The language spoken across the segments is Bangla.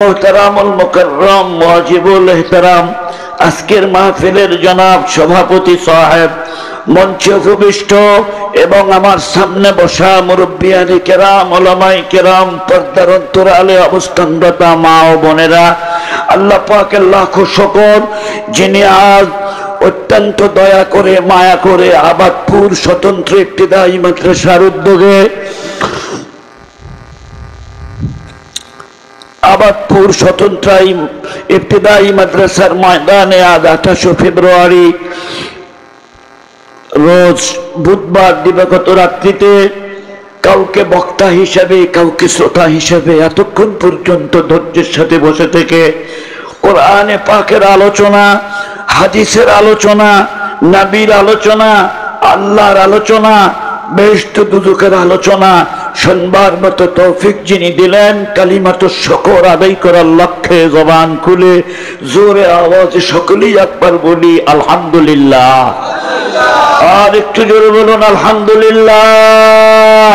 মোহতারামুল মুকাররম ওয়াজিবুল ইহতারাম আজকের মাহফিলের জনাব সভাপতি সাহেব, মঞ্চে উপবিষ্ট এবং আমার সামনে বসা মুরব্বিয়ানে কেরাম, ওলামায়ে কেরাম, পর্দার অন্তরালে অবস্থানরত মা ও বোনেরা, আল্লাহ পাকের লাখো শুকর যিনি আজ অত্যন্ত দয়া করে মায়া করে আবাদপুর স্বতন্ত্র ইবতিদায়ী মাদ্রাসার উদ্যোগে আবাদপুর স্বতন্ত্র ইবতিদায়ী মাদ্রাসার ময়দানে আজ 28 ফেব্রুয়ারি রোজ বুধবার দিবাগত রাত্রিতে কাউকে বক্তা হিসাবে কাউকে শ্রোতা হিসাবে এতক্ষণ পর্যন্ত ধৈর্যের সাথে বসে থেকে কোরআনে পাকের আলোচনা, হাদিসের আলোচনা, নবীর আলোচনা, আল্লাহর আলোচনা, বেহেশত দুজকের আলোচনা শুনবার মতো তৌফিক যিনি দিলেন, কালিমাতুশ শুকর আদায় করার লক্ষ্যে জবান খুলে জোরে আওয়াজে সকলেই একবার বলি আলহামদুলিল্লাহ। আর একটু জোরে বলুন আলহামদুলিল্লাহ।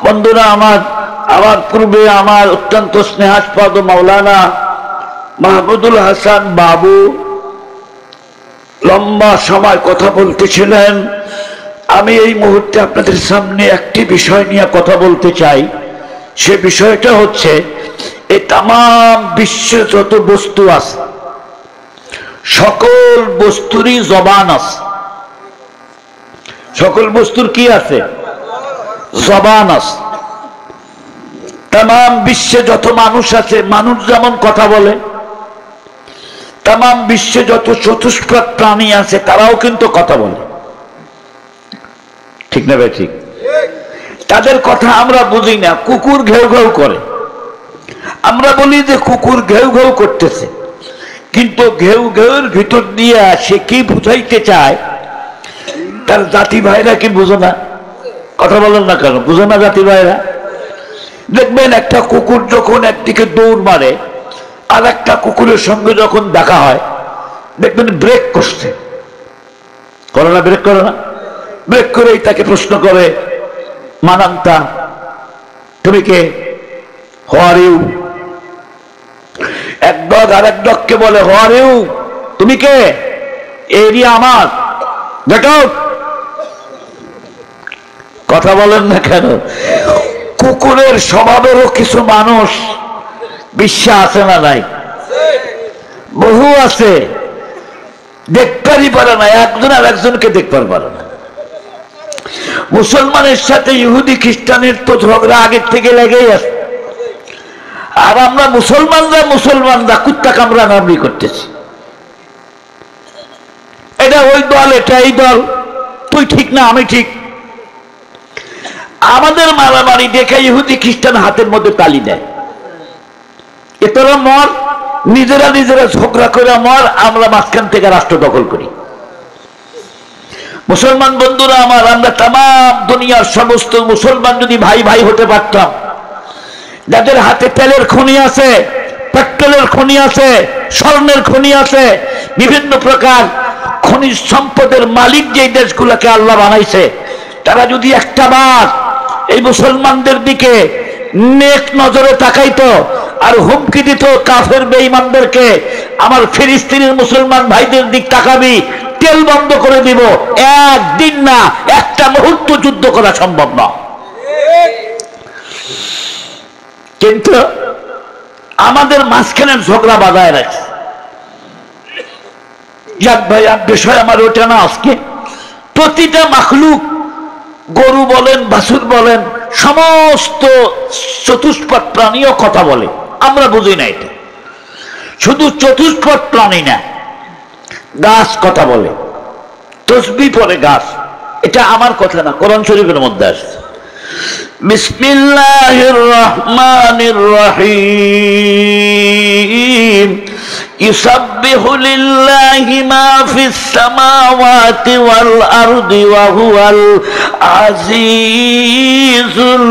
বন্ধুরা, আমার পূর্বে আমার অত্যন্ত স্নেহাস্পদ মাওলানা মাহমুদুল হাসান বাবু লম্বা সময় কথা বলতেছিলেন। আমি এই মুহূর্তে আপনাদের সামনে একটি বিষয় নিয়ে কথা বলতে চাই। সে বিষয়টা হচ্ছে এই তাম বিশ্বে যত বস্তু আছে সকল বস্তুরই জবান আছে। সকল বস্তুর কি আছে? জবান আছে। তাম বিশ্বে যত মানুষ আছে, মানুষ যেমন কথা বলে, তাম বিশ্বে যত চতুষ্পাদ প্রাণী আছে তারাও কিন্তু কথা বলে, ঠিক না ভাই? ঠিক। তাদের কথা আমরা বুঝি না। কুকুর ঘেউ ঘেউ করে, আমরা বলি যে কুকুর ঘেউ ঘেউ করতেছে, কিন্তু ঘেউ ঘেউর ভিতর দিয়ে সে কি বুঝাইতে চায় তার জাতি ভাইরা কি বুঝো না? কথা বলেন না কেন? বুঝো না জাতি ভাইরা? দেখবেন একটা কুকুর যখন একদিকে দৌড় মারে আর একটা কুকুরের সঙ্গে যখন দেখা হয় দেখবেন ব্রেক করছে, করে না? ব্রেক করে না? ব্রেক করেই তাকে প্রশ্ন করে, মানান্তা তুমি কে? হু আর ইউ? এক ডগ আর এক ডগকে বলে হু আর ইউ, তুমি কে? এরিয়া আমার, গেট আউট। কথা বলেন না কেন? কুকুরের স্বভাবেরও কিছু মানুষ বিশ্বে আছে না নাই? বহু আছে, দেখতেই পারে না, একজন আর একজনকে দেখতে পারে না। মুসলমানের সাথে ইহুদি খ্রিস্টানের তো ঝগড়া আগের থেকে লেগেই আছে, আর আমরা মুসলমানরা কুত্তা কামড়া কামড়ি করতেছি। এটা ওই দল, এটা এই দল, তুই ঠিক না আমি ঠিক। আমাদের মারামারি দেখে ইহুদি খ্রিস্টান হাতের মধ্যে তালি দেয়, এ তোরা মর, নিজেরা ঝগড়া করে মর, আমরা মাঝখান থেকে রাষ্ট্র দখল করি। মুসলমান বন্ধুরা আমার, আমরা তাম দুনিয়ার সমস্ত মুসলমান যদি ভাই ভাই হতে পারতাম, যাদের হাতে তেলের খনি আছে, পেট্রোলের খনি আছে, স্বর্ণের খনি আছে, বিভিন্ন প্রকার খনিজ সম্পদের মালিক যে দেশগুলোকে আল্লাহ বানাইছে, তারা যদি একটা বার এই মুসলমানদের দিকে নেক নজরে তাকাইতো আর হুমকি দিত কাফের বেঈমানদেরকে, আমার ফিলিস্তিনের মুসলমান ভাইদের দিক তাকাবি, তেল বন্ধ করে দিব, একদিন না একটা মুহূর্ত যুদ্ধ করা সম্ভব না। কিন্তু আমাদের মাঝখানের ঝগড়া বাজায় রাখছে। যাক ভাই, আর বিষয় আমার ওটা না। আজকে প্রতিটা মাখলুক, গরু বলেন, বাছুর বলেন, সমস্ত চতুষ্পদ প্রাণীও কথা বলে, আমরা বুঝি না। এটা শুধু চতুষ্পদ প্রাণী না, গাছ কথা বলে, তসবিহ পড়ে গাছ। এটা আমার কথা না, কোরআন শরীফের মধ্যে আসছে। বিসমিল্লাহির রহমানির রহিম। ইউসাব্বিহু লিল্লাহি মা ফিস সামাওয়াতি ওয়াল আরদি ওয়া হুয়াল আজিজুল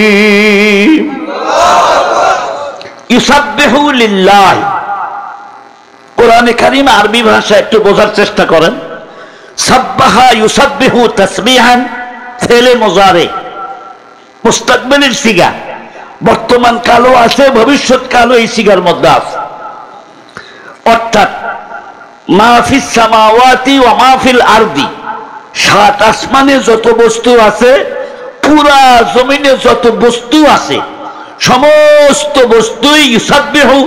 হাকীম। ইউসাব্বিহু লিল্লাহ, কোরআনে কারীম আরবি ভাষা একটু বোঝার চেষ্টা করেন। সাব্বাহা ইউসাব্বিহু তাসবিহান, ফেলে মুজারে, মুস্তাকবিলের সিগা, বর্তমান কালও আছে, ভবিষ্যৎ কালও এই সিগার মধ্যে আছে। অর্থাৎ মাহফিস সামাওয়াতি ওয়া মাহফিল আরদি, সাত আসমানে যত বস্তু আছে, পুরা জমিনে যত বস্তু আছে, সমস্ত বস্তুই ইউসাব্বিহু,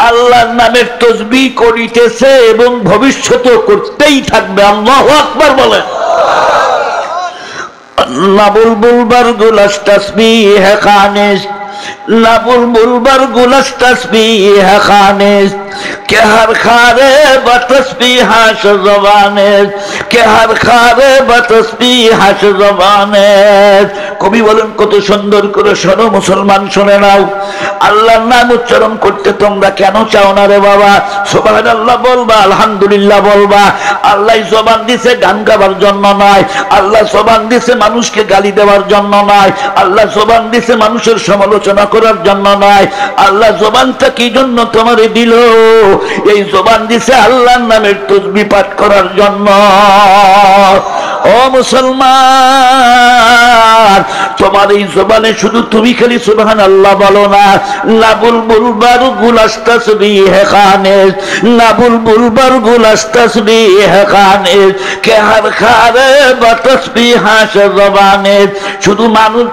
আল্লাহর নামের তাসবিহ করিতেছে এবং ভবিষ্যতেও করতেই থাকবে। আল্লাহু আকবার বলেন। না বুলবুল বারগুলাস তাসবিহ খানিস, না বুলবুল বারগুলাস তাসবিহ খানিস, কে হর খারে বতসবিহ হাস জবানে, কে হর খারে বতসবিহ হাস জবানে। কবি বলেন কত সুন্দর করে শোনো মুসলমান, শুনে নাও। আল্লাহর নাম উচ্চারণ করতে তোমরা কেন চাও না রে বাবা? সুবহানাল্লাহ বলবা, আলহামদুলিল্লাহ বলবা। আল্লাহ জবান দিছে গান গাবার জন্য নয়, আল্লাহ জবান দিছে মানুষকে গালি দেওয়ার জন্য নয়, আল্লাহ জবান দিছে মানুষের সমালোচনা করার জন্য নয়। আল্লাহ জবানটা কি জন্য তোমারে দিল? এই জবান দিছে আল্লাহর নামের তাসবিহ পাঠ করার জন্য। ও মুসলমান, তোমার এই জবানে শুধু তুমি খালি সুবহানাল্লাহ বলো না, না বুলবুল বারগুলাস তাসবিহ খানিস, না বুলবুল বারগুলাস তাসবিহ খানিস, কে হর খারে বতসবিহ হাস জবানে। শুধু মানুষ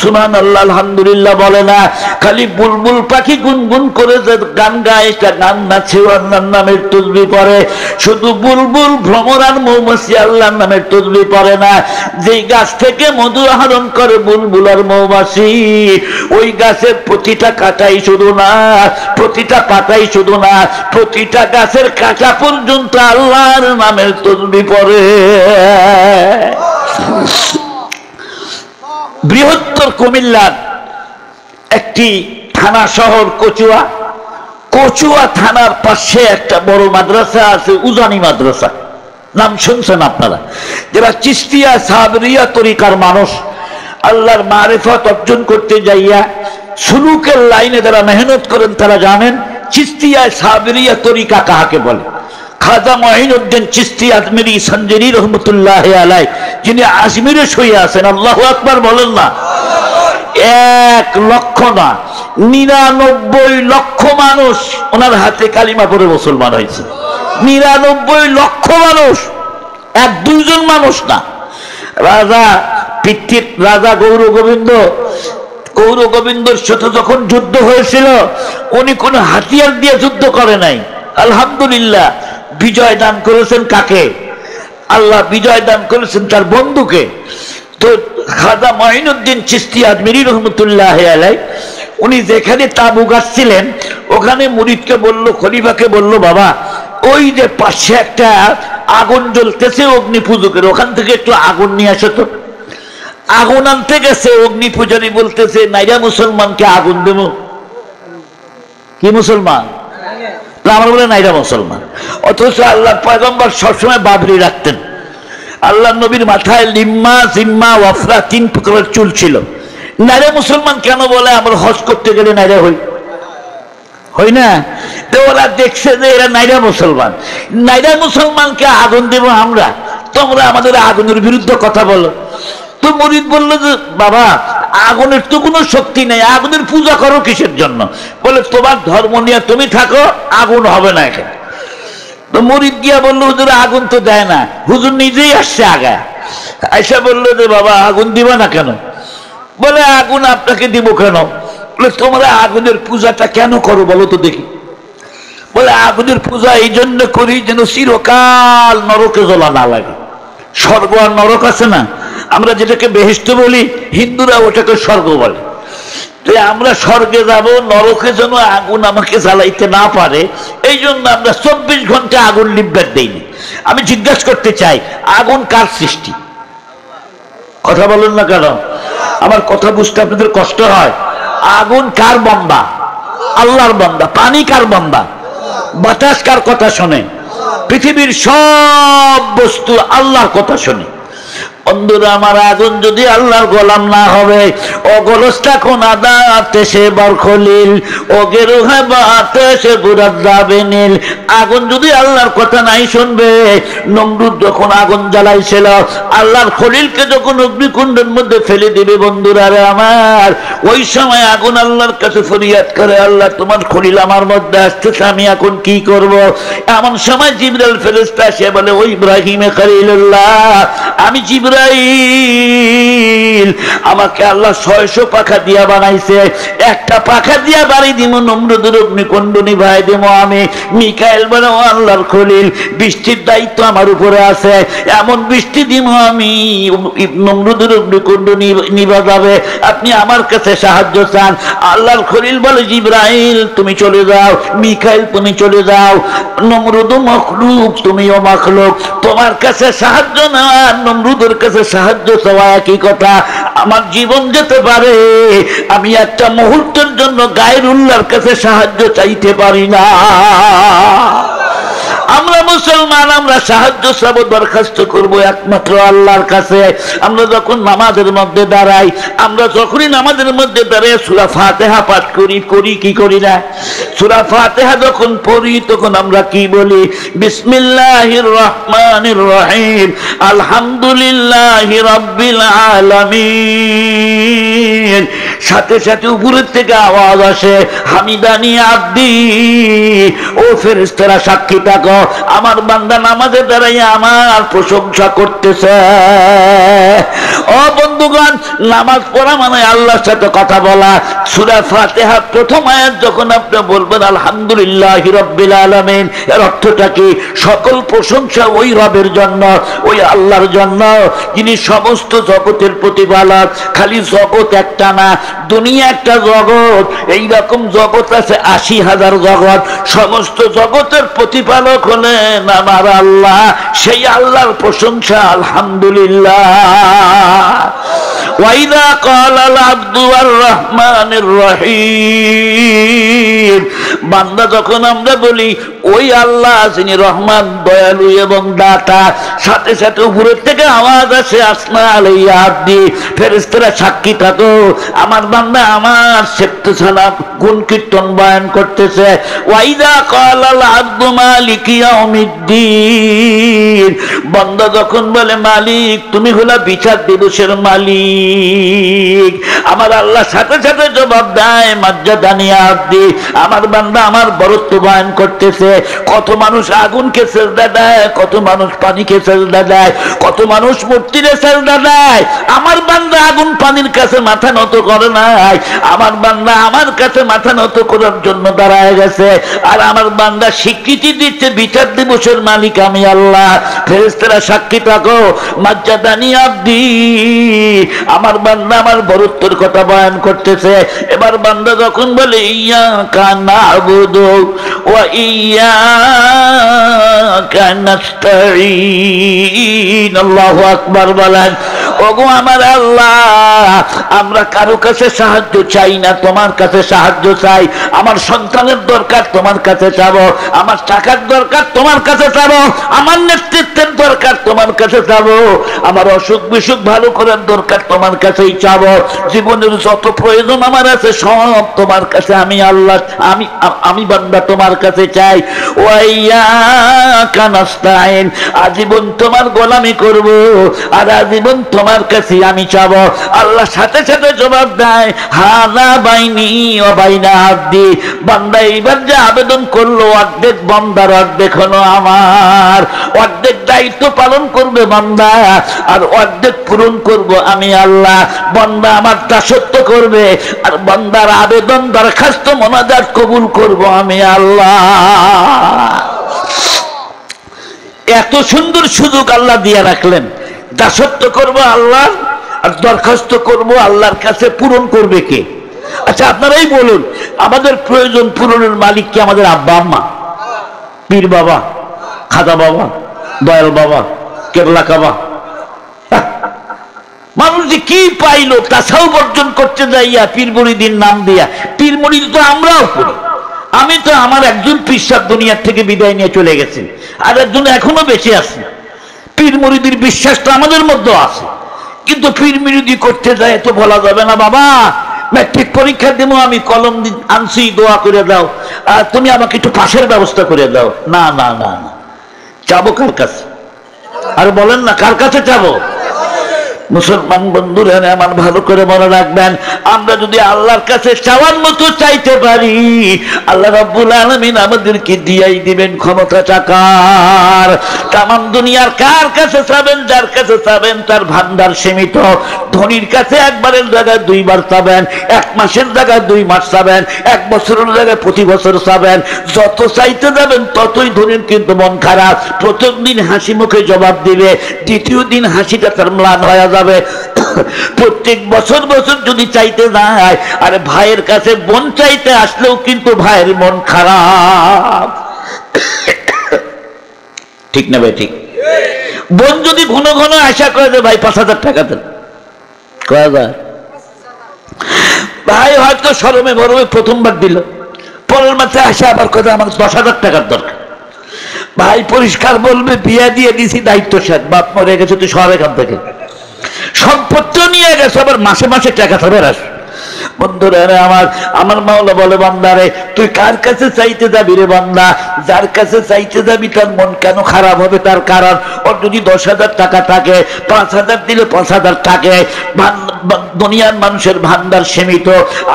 সুবহানাল্লাহ আলহামদুলিল্লাহ বলে না, খালি বুলবুল পাখি গুনগুন করে যে গান গায়, এটা গান নাচে, আল্লাহর নামের তাসবিহ পড়ে। শুধু বুলবুল ভ্রমরার মৌমাছি আল্লাহর নামের তাসবিহ পড়ে না। যেই গাছ থেকে মধু আহরণ করে বুলবুল আর মৌমাছি, ওই গাছের প্রতিটা কাঁটাই শুধু না, প্রতিটা পাতাই শুধু না, প্রতিটা গাছের কাঁটা পর্যন্ত আল্লাহর নামের তাসবিহ পড়ে। বৃহত্তর কুমিল্লার একটি থানা শহর কচুয়া, কচুয়া থানার পাশে একটা বড় মাদ্রাসা আছে, উজানি মাদ্রাসা, নাম শুনছেন আপনারা? যারা চিশতিয়া সাবরিয়া তরিকার মানুষ, আল্লাহর মারিফত অর্জন করতে যাইয়া সুলুকের লাইনে যারা মেহনত করেন তারা জানেন চিশতিয়া সাবরিয়া তরিকা কাকে বলে। খাজা মঈনুদ্দিন চিশতি আজমিরি সঞ্জরি রহমতুল্লাহ আলাই, যিনি আজমিরে শুয়ে আছেন, আল্লাহু আকবার বলেন না। 1 লক্ষ না, 99 লক্ষ মানুষ ওনার হাতে কালিমা পড়ে মুসলমান হয়েছে। 99 লক্ষ মানুষ, 1-2 জন মানুষ না। রাজা পিতৃ রাজা গৌর গোবিন্দর সাথে যখন যুদ্ধ হয়েছিল, উনি কোন হাতিয়ার দিয়ে যুদ্ধ করে নাই। আলহামদুলিল্লাহ, বিজয় দান করেছেন কাকে? আল্লাহ বিজয় দান করেছেন তার বন্ধুকে। তো খাজা মঈনুদ্দিন চিশতি আজমিরি রহমতুল্লাহ আলাই, উনি যেখানে তাবু গাচ্ছিলেন, ওখানে মুরিদকে বলল, খলিফাকে বলল, বাবা ওই যে পাশে একটা আগুন জ্বলতেছে অগ্নি পূজকের, ওখান থেকে একটু আগুন নিয়ে আসো তো। আগুন আনতে গেছে, অগ্নি পূজারী বলতেছে, নাইরা মুসলমানকে আগুন দেব? কি মুসলমান? আমরা বলে নাইরা মুসলমান। অথচ আল্লাহ পয়গম্বর সবসময় বাবরি রাখতেন। আল্লাহ নবীর মাথায় লিম্মা, জিম্মা, ওয়াফরা 3 প্রকারের চুল ছিল। নাইরা মুসলমান কেন বলে? আমরা হজ করতে গেলে নাইরা হই না? তো ওরা দেখছে যে এরা নাইরা মুসলমান, নাইরা মুসলমানকে আগুন দেব আমরা, তোমরা আমাদের আগুনের বিরুদ্ধে কথা বলো। তো মুরিদ বললো যে বাবা আগুনের তো কোনো শক্তি নেই, আগুনের পূজা করো কিসের জন্য? বলে তোমার ধর্ম নিয়ে তুমি থাকো, আগুন হবে না এখানে। তো মুরিদ গিয়া বললো হুজুর আগুন তো দেয় না। হুজুর নিজেই আসছে আগে, আয়সা বললো যে বাবা আগুন দিবা না কেন? বলে আগুন আপনাকে দিব কেন? বলে তোমরা আগুনের পূজাটা কেন করো বলো তো দেখি। বলে আগুনের পূজা এই জন্য করি যেন চিরকাল নরকে জ্বলা না লাগে। স্বর্গ আর নরক আছে না, আমরা যেটাকে বেহেশত বলি, হিন্দুরা ওটাকে স্বর্গ বলে। তো আমরা স্বর্গে যাব, নরকে যেন আগুন আমাকে জ্বালাইতে না পারে, এই জন্য আমরা 24 ঘন্টা আগুন লিপবার দেইনি। আমি জিজ্ঞাসা করতে চাই, আগুন কার সৃষ্টি? কথা বলেন না কেন? আমার কথা বুঝতে আপনাদের কষ্ট হয়। আগুন কার বান্দা? আল্লাহর বান্দা। পানি কার বান্দা? বাতাস কার কথা শোনে? পৃথিবীর সব বস্তু আল্লাহর কথা শোনে। বন্ধুরা আমার, আগুন যদি আল্লাহর গোলাম না হবে, ও গোলস্তা কোন আদাতে সে বার খলিল, ও গেরুহা বাতে সে বুরাদ যাবে নীল। আগুন যদি আল্লাহর কথা নাই শুনবে, নমরুদ যখন আগুন জ্বালাইছিল, আল্লাহর খলিলকে যখন অগ্নিকুণ্ডের মধ্যে ফেলে দিবে, বন্ধুরা রে আমার, ওই সময় আগুন আল্লাহর কাছে ফরিয়াদ করে, আল্লাহ তোমার খলিল আমার মধ্যে আসতেছে, আমি এখন কি করব? এমন সময় জিবরাইল ফেরেশতা এসে বলে, ও ইব্রাহিম খলিলুল্লাহ, আমি জিবরাইল, আমাকে আল্লাহ 600 পাখা দিয়া বানাইছে, একটা পাখা দিয়া বাড়ি দিব, নমরুদের অগ্নিকুণ্ড নিভাই দেব আমি। মিকাইল বলে, ও আল্লাহর খলিল, বৃষ্টির দায়িত্ব আমার উপরে আছে, এমন বৃষ্টি দিব আমি নমরুদের অগ্নিকুণ্ড নিভা যাবে, আপনি আমার কাছে সাহায্য চান। আল্লাহর খলিল বলে, জিবরাইল তুমি চলে যাও, মিকাইল তুমি চলে যাও, নমরুদ মখলুক তুমিও মখলুক, তোমার কাছে সাহায্য না নমরুদের কাছে সাহায্য চাওয়া একই কথা। আমার জীবন যেতে পারে, আমি একটা মুহূর্তের জন্য গায়রুল্লাহর কাছে সাহায্য চাইতে পারি না। আমরা মুসলমান, আমরা সাহায্য চাব, দরখাস্ত করব একমাত্র আল্লাহর কাছে। আমরা যখন নামাজের মধ্যে দাঁড়াই, আমরা যখনই নামাজের মধ্যে দাঁড়াই সূরা ফাতিহা পাঠ করি কি করি না? সূরা ফাতিহা যখন পড়ি তখন আমরা কি বলি? বিসমিল্লাহির রহমানির রহিম, আলহামদুলিল্লাহি রাব্বিল আলামিন। সাথে সাথে উপরের থেকে আওয়াজ আসে, হামিদানি আব্দি, ও ফেরেশতারা সাক্ষী থাকো, আমার বান্দা নামাজে দাঁড়াইয়া আমার প্রশংসা করতেছে। ও বন্ধুগণ, নামাজ পড়া মানে আল্লাহর সাথে কথা বলা। সূরা ফাতিহা প্রথম আয়াত যখন আপনি বলবেন আলহামদুলিল্লাহি রাব্বিল আলামিন, এর অর্থটা কি? সকল প্রশংসা ওই রবের জন্য, ওই আল্লাহর জন্য, যিনি সমস্ত জগতের প্রতিপালক। খালি জগৎ একটা না, দুনিয়া একটা জগৎ, এইরকম জগৎ আছে ৮০,০০০ জগৎ। সমস্ত জগতের প্রতিপালক হলেন আমার আল্লাহ, সেই আল্লাহর প্রশংসা আলহামদুলিল্লাহ। ওয়াইদা ক্বালাল আবদু আর রহমানির রহিম, বান্দা যখন আমরা বলি ওই আল্লাহ যিনি রহমান, দয়ালু এবং দাতা, সাথে সাথে উপরের থেকে আওয়াজ আসে, আসনা আলাইয়া আব্দি, ফেরেশতারা সাক্ষী থাকো, আমার বান্দা আমার সেপ্তছানা গুণ কীর্তন বয়ান করতেছে। ওয়াইদা ক্বালাল আবদু মালিকি ইয়াউমিদ্দিন, বান্দা যখন বলে মালিক, তুমি হলা বিচার দিবসের মালিক, আমার আল্লাহ সাথে সাথে জবাব দেয়, মাজ্জাদানি আব্দি, আমার বান্দা আমার বরত্ব বয়ান করতেছে। কত মানুষ আগুনকে সেজদা দেয়, কত মানুষ পানিকে সেজদা দেয়, কত মানুষ মূর্তিরে সেজদা দেয়, আমার বান্দা আগুন পানির কাছে মাথা নত করে নাই, আমার বান্দা আমার কাছে মাথা নত করার জন্য দাঁড়ায় গেছে। আর আমার বান্দা স্বীকৃতি দিচ্ছে, বিচার দিবসের মালিক আমি আল্লাহ, ফেরেশতারা সাক্ষী থাকো, মাজ্জাদানি আব্দি, আমার বান্দা আমার বরত্বের কথা বয়ান করতেছে। এবার বান্দা যখন বলে ইয়াকা না'বুদু ওয়া ইয়াকা নাস্তাঈন, আল্লাহু আকবার বলেন। ওগো আমার আল্লাহ, আমরা কারো কাছে সাহায্য চাই না, তোমার কাছে সাহায্য চাই। আমার সন্তানের দরকার, তোমার কাছে চাবো, আমার টাকার দরকার, তোমার কাছে চাবো, আমার নেতৃত্বের দরকার, তোমার কাছে চাবো, আমার অসুখ বিসুখ ভালো করার দরকার, তোমার কাছেই চাবো, জীবনের যত প্রয়োজন আমার আছে সব তোমার কাছে আমি আল্লাহ, আমি বান্দা তোমার কাছে চাই। ওয়াইয়াকা নাস্তাঈন, আজীবন তোমার গোলামি করব, আর আজীবন তোমার কাছে আমি চাবো। আল্লাহ সাথে সাথে জবাব দেয়, হাযা বাইনি ওয়া বাইনা আব্দি, বান্দা এইবার যে আবেদন করলো, অর্ধেক বান্দার, অর্ধেক হলো আমার, অর্ধেক দায়িত্ব পালন করবে বান্দা, আর অর্ধেক পূরণ করব আমি আল্লাহ। বান্দা আমার দাসত্ব করবে, আর বান্দার আবেদন, দরখাস্ত, মোনাজাত কবুল করব আমি আল্লাহ। এত সুন্দর সুযোগ আল্লাহ দিয়ে রাখলেন, দাসত্ব করব আল্লাহ, আর দরখাস্ত করব আল্লাহর কাছে, পূরণ করবে কে? আচ্ছা আপনারাই বলুন, আমাদের প্রয়োজন পূরণের মালিক কি আমাদের আব্বা আম্মা, পীর বাবা, খাজা বাবা, দয়াল বাবা, কেবলা কাবা? মানুষ যে কি পাইলো তাছাও বর্জন করতে যাইয়া পীর মুরিদির নাম দিয়া। পীর মুরিদ তো আমরাও করি, আমি তো, আমার একজন পীর সাহেব দুনিয়ার থেকে বিদায় নিয়ে চলে গেছেন, আর একজন এখনো বেঁচে আছে। পীর মুরিদির বিশ্বাসটা আমাদের মধ্যে আছে, কিন্তু পীর মুরিদি করতে যায় তো বলা যাবে না, বাবা ম্যাট্রিক পরীক্ষা দেবো, আমি কলম আনছি, দোয়া করে দাও, আর তুমি আমাকে একটু পাশের ব্যবস্থা করে দাও। না না না না, যাবো কার কাছে? আর বলেন না, কার কাছে যাবো? মুসলমান বন্ধুরা আমার ভালো করে মনে রাখবেন, আমরা যদি আল্লাহর কাছে চাওয়ার মতো চাইতে পারি, আল্লাহ রাব্বুল আলামিন আমাদেরকে দিয়াই দিবেন ক্ষমতা টাকার। তামাম দুনিয়ার কার কাছে চাবেন? যার কাছে চাবেন তার ভান্ডার সীমিত। ধনীর কাছে একবারের জায়গায় দুইবার চাবেন, এক মাসের জায়গায় 2 মাস চাবেন, 1 বছরের জায়গায় প্রতি বছর চাবেন। যত চাইতে যাবেন ততই ধনীর কিন্তু মন খারাপ। প্রথম দিন হাসি মুখে জবাব দিবে, দ্বিতীয় দিন হাসিটা তার ম্লান হয়ে যাবে। প্রত্যেক বছর বছর যদি চাইতে যায়, আরে ভাইয়ের কাছে বোন চাইতে আসলেও কিন্তু ভাইয়ের মন খারাপ। ঠিক না ভাই? ঠিক। বোন যদি ঘন ঘন আশা করে যে ভাই 5,000 টাকা দেন, কয়া যায়? ভাই হয়তো শরমে বরমে প্রথমবার দিল, পরের মাসে আসে আবার কথা আমার 10,000 টাকার দরকার। ভাই পরিষ্কার বলবে, বিয়া দিয়ে দিছি, দায়িত্ব শেষ, বাপ মরে গেছে, তুই সব এখান থেকে সম্পত্তি নিয়ে গেছে, আবার মাসে মাসে টাকা খাবার আস। বন্ধুরা আমার মাওলা বলে, বান্দারে তুই কার কাছে চাইতে যাবি রে বান্দা? যার কাছে চাইতে যাবি তার মন কেন খারাপ হবে? তার কারণ ওর যদি 10,000 টাকা থাকে, 5,000 দিলে 5,000 থাকে। দুনিয়ার মানুষের ভান্ডার সীমিত,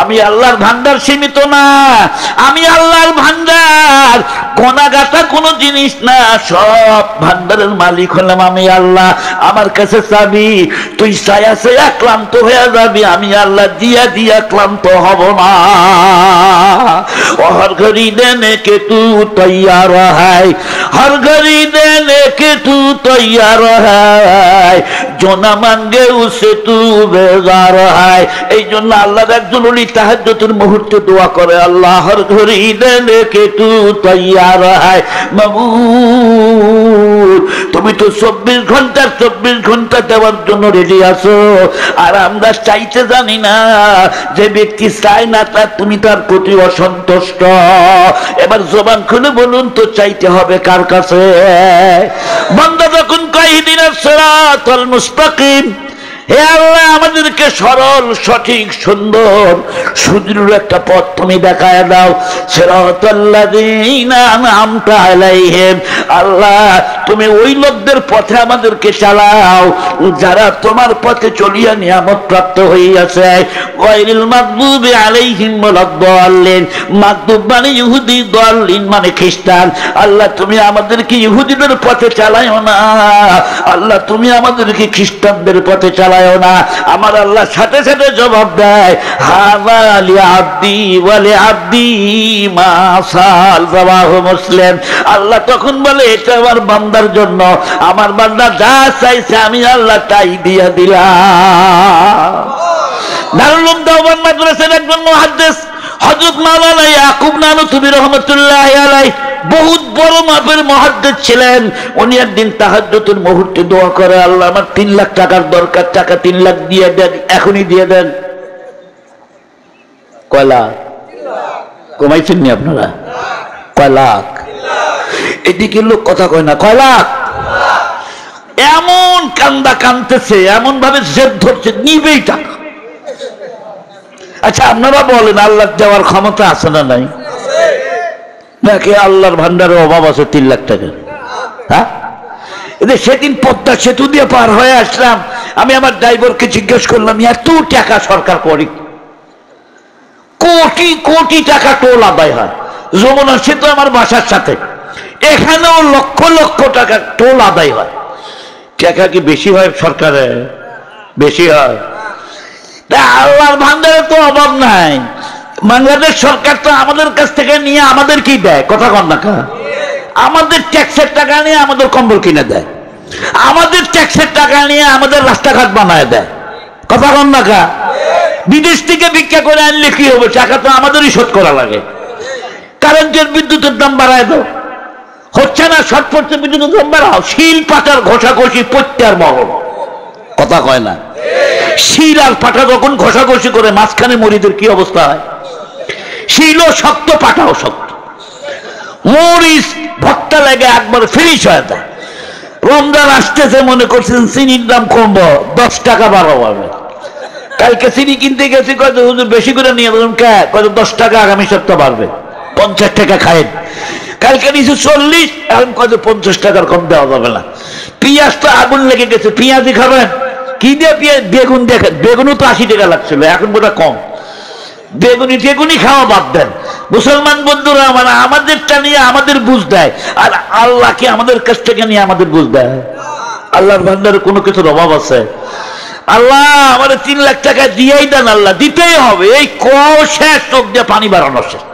আমি আল্লাহর ভান্ডার সীমিত না। আমি আল্লাহর ভান্ডার গোনাগাটা কোনো জিনিস না, সব ভান্ডারের মালিক হলাম আমি আল্লাহ। আমার কাছে চাবি, তুই চায়া চায়া ক্লান্ত হয়ে যাবি, আমি আল্লাহ দিয়া দিয়া ক্লান্ত হব না। हर घड़ी देने के तू तैयार है, हर घड़ी देने के तू तैयार है, जो ना मांगे उसे तू बेजार है। এই জন্য আল্লাহর একজন ওলি তাহাজ্জুদের মুহূর্তে দোয়া করে, আল্লাহ हर घड़ी देने के तू तैयार है মাবুদ, তুমি তো 24 ঘন্টার 24 ঘন্টা দেওয়ার জন্য রেডি আছো। আর আমরা চাইতে জানি না, যে ব্যক্তি চায় না তার তুমি তার প্রতি অসন্তুষ্ট। এবার জবান খুলে বলুন তো, চাইতে হবে কার কাছে? বান্দা যখন কয় ইহদিনাস সিরাতাল মুস্তাকিম, হে আল্লাহ আমাদেরকে সরল সঠিক সুন্দর সুদৃঢ় একটা পথ তুমি দেখায় দাও। সিরাতাল্লাযীনা আনআমতা আলাইহিম, আল্লাহ তুমি ওই লোকদের পথে আমাদেরকে চালাও যারা তোমার পথে চলিয়া নিয়ামত প্রাপ্ত হইয়াছে। গায়রিল মাগদুবি আলাইহিম ওয়ালাদ-দাল্লিন, মাগদুব মানে ইহুদি, দাল্লিন মানে খ্রিস্টান। আল্লাহ তুমি আমাদেরকে ইহুদিদের পথে চালাও না, আল্লাহ তুমি আমাদেরকে খ্রিস্টানদের পথে চালাও না। আমার আল্লাহ সাথে সাথে জবাব দেয়, হাযা লিআবদি ওয়া লিআবদি মা সাল, রাওয়াহু মুসলিম। আল্লাহ তখন বলে, এটা আমার বান্দার জন্য, আমার বান্দা যা চাইছে আমি আল্লাহ তাই দিয়া দিলাম। দারুল উলুম দেওবন্দ মাদ্রাসার একজন মুহাদ্দিস হযরত মাওলানা ইয়াকুব নানুতুবি রাহমাতুল্লাহি আলাইহি, বহুত বড় মাপের মুহাদ্দিস ছিলেন। উনি একদিন তাহাজ্জুদের মুহূর্তে দোয়া করে, আল্লাহ আমার 3 লাখ টাকার দরকার, টাকা 3 লাখ দিয়ে দেন, এখনই দিয়ে দেন। কয় লাখ? কমাইছেন নি আপনারা? কয় লাখ? এদিকে লোক কথা কয় না, কয় লাখ? এমন কান্দা কান্দতেছে, এমন ভাবে জেদ ধরছে, নিবেই টাকা। আচ্ছা আপনারা বলেন, আল্লাহ দেওয়ার ক্ষমতা আছে না নাই? নাকি আল্লাহর ভান্ডারের অভাব আছে 3 লাখ টাকা? হ্যাঁ, সেদিন পদ্মা সেতু দিয়ে পার হয়ে আসলাম, আমি আমার ড্রাইভারকে জিজ্ঞেস করলাম, এত টাকা সরকার করে, কোটি কোটি টাকা টোল আদায় হয়। যমুনা সেতু আমার বাসার সাথে, এখানেও লক্ষ লক্ষ টাকা টোল আদায় হয়। টাকা কি বেশি হয় সরকারে? বেশি হয়। আল্লাহর ভান্ডারে তো অভাব নাই। বাংলাদেশ সরকার তো আমাদের কাছ থেকে নিয়ে আমাদের কি দেয়? কথা কন না কা? আমাদের ট্যাক্সের টাকা নিয়ে আমাদের কম্বল কিনে দেয়, আমাদের ট্যাক্সের টাকা নিয়ে আমাদের রাস্তাঘাট বানায় দেয়। কথা কন না কা? বিদেশ থেকে ভিক্ষা করে আনলে কি হবে? টাকা তো আমাদেরই শোধ করা লাগে। কারেন্টের বিদ্যুতের দাম বাড়ায় দাও, হচ্ছে না? শর্ট পড়ছে, বিদ্যুতের দাম বাড়াও। শিল পাটার ঘষাঘষি পত্যার মহল, কথা কয় না? শিল আর পাটা যখন ঘষাঘষি করে মাঝখানে মরিদের কি অবস্থা হয়? শিলও শক্ত, পাটাও শক্ত, মরিচ ভক্তা লেগে একবার ফিনিশ হয়ে যায়। রমজান আসতেছে, মনে করছেন চিনির দাম কমবো, 10 টাকা বাড়াবো হবে। কালকে চিনি কিনতে গেছি, কত হুজুর বেশি করে নিয়ে বলুন কে, কত 10 টাকা আগামী সপ্তাহ বাড়বে, 50 টাকা খায়েন। কালকে নিচে 40, এখন কত 50 টাকার কম দেওয়া যাবে না। পেঁয়াজ তো আগুন লেগে গেছে, পেঁয়াজই খাবেন কি দিয়ে? পেঁয়াজ বেগুন দেখেন, বেগুনও তো 80 টাকা লাগছিল, এখন বোধ কম। বেগুনি খাওয়া বাদ দেন। মুসলমান বন্ধুরা, মানে আমাদেরটা নিয়ে আমাদের বুঝ দেয়, আর আল্লাহকে আমাদের কাছ থেকে নিয়ে আমাদের বুঝ দেয়। আল্লাহর ভান্ডারে কোনো কিছুর অভাব আছে? আল্লাহ আমাদের 3 লাখ টাকা দিয়েই দেন, আল্লাহ দিতেই হবে। এই শেষ, চোখ দিয়ে পানি বাড়ানো শেষ।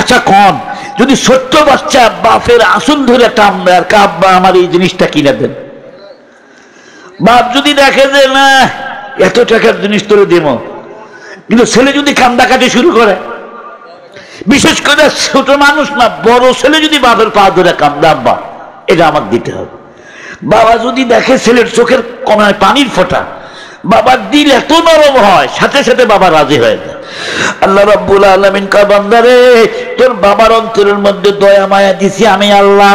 আচ্ছা কন, যদি ছোট্ট বাচ্চা বাপের আসল ধরে টানবে আর কাব্বা আমার এই জিনিসটা কিনে দেন, বাপ যদি দেখে যে না এত টাকার জিনিস তোরে দেব, কিন্তু ছেলে যদি কান্দাকাটি শুরু করে, বিশেষ করে ছোট মানুষ না বড় ছেলে যদি বাপের পা ধরে কান্দা, আব্বা এটা আমাকে দিতে হবে। বাবা যদি দেখে ছেলের চোখের কোনায় পানির ফোঁটা, বাবার দিল এত নরম হয়, সাথে সাথে বাবা রাজি হয়ে যায়। আল্লাহ রাব্বুল আলামিন কা বান্দারে, তোর বাবার অন্তরের মধ্যে দয়া মায়া দিছি আমি আল্লাহ,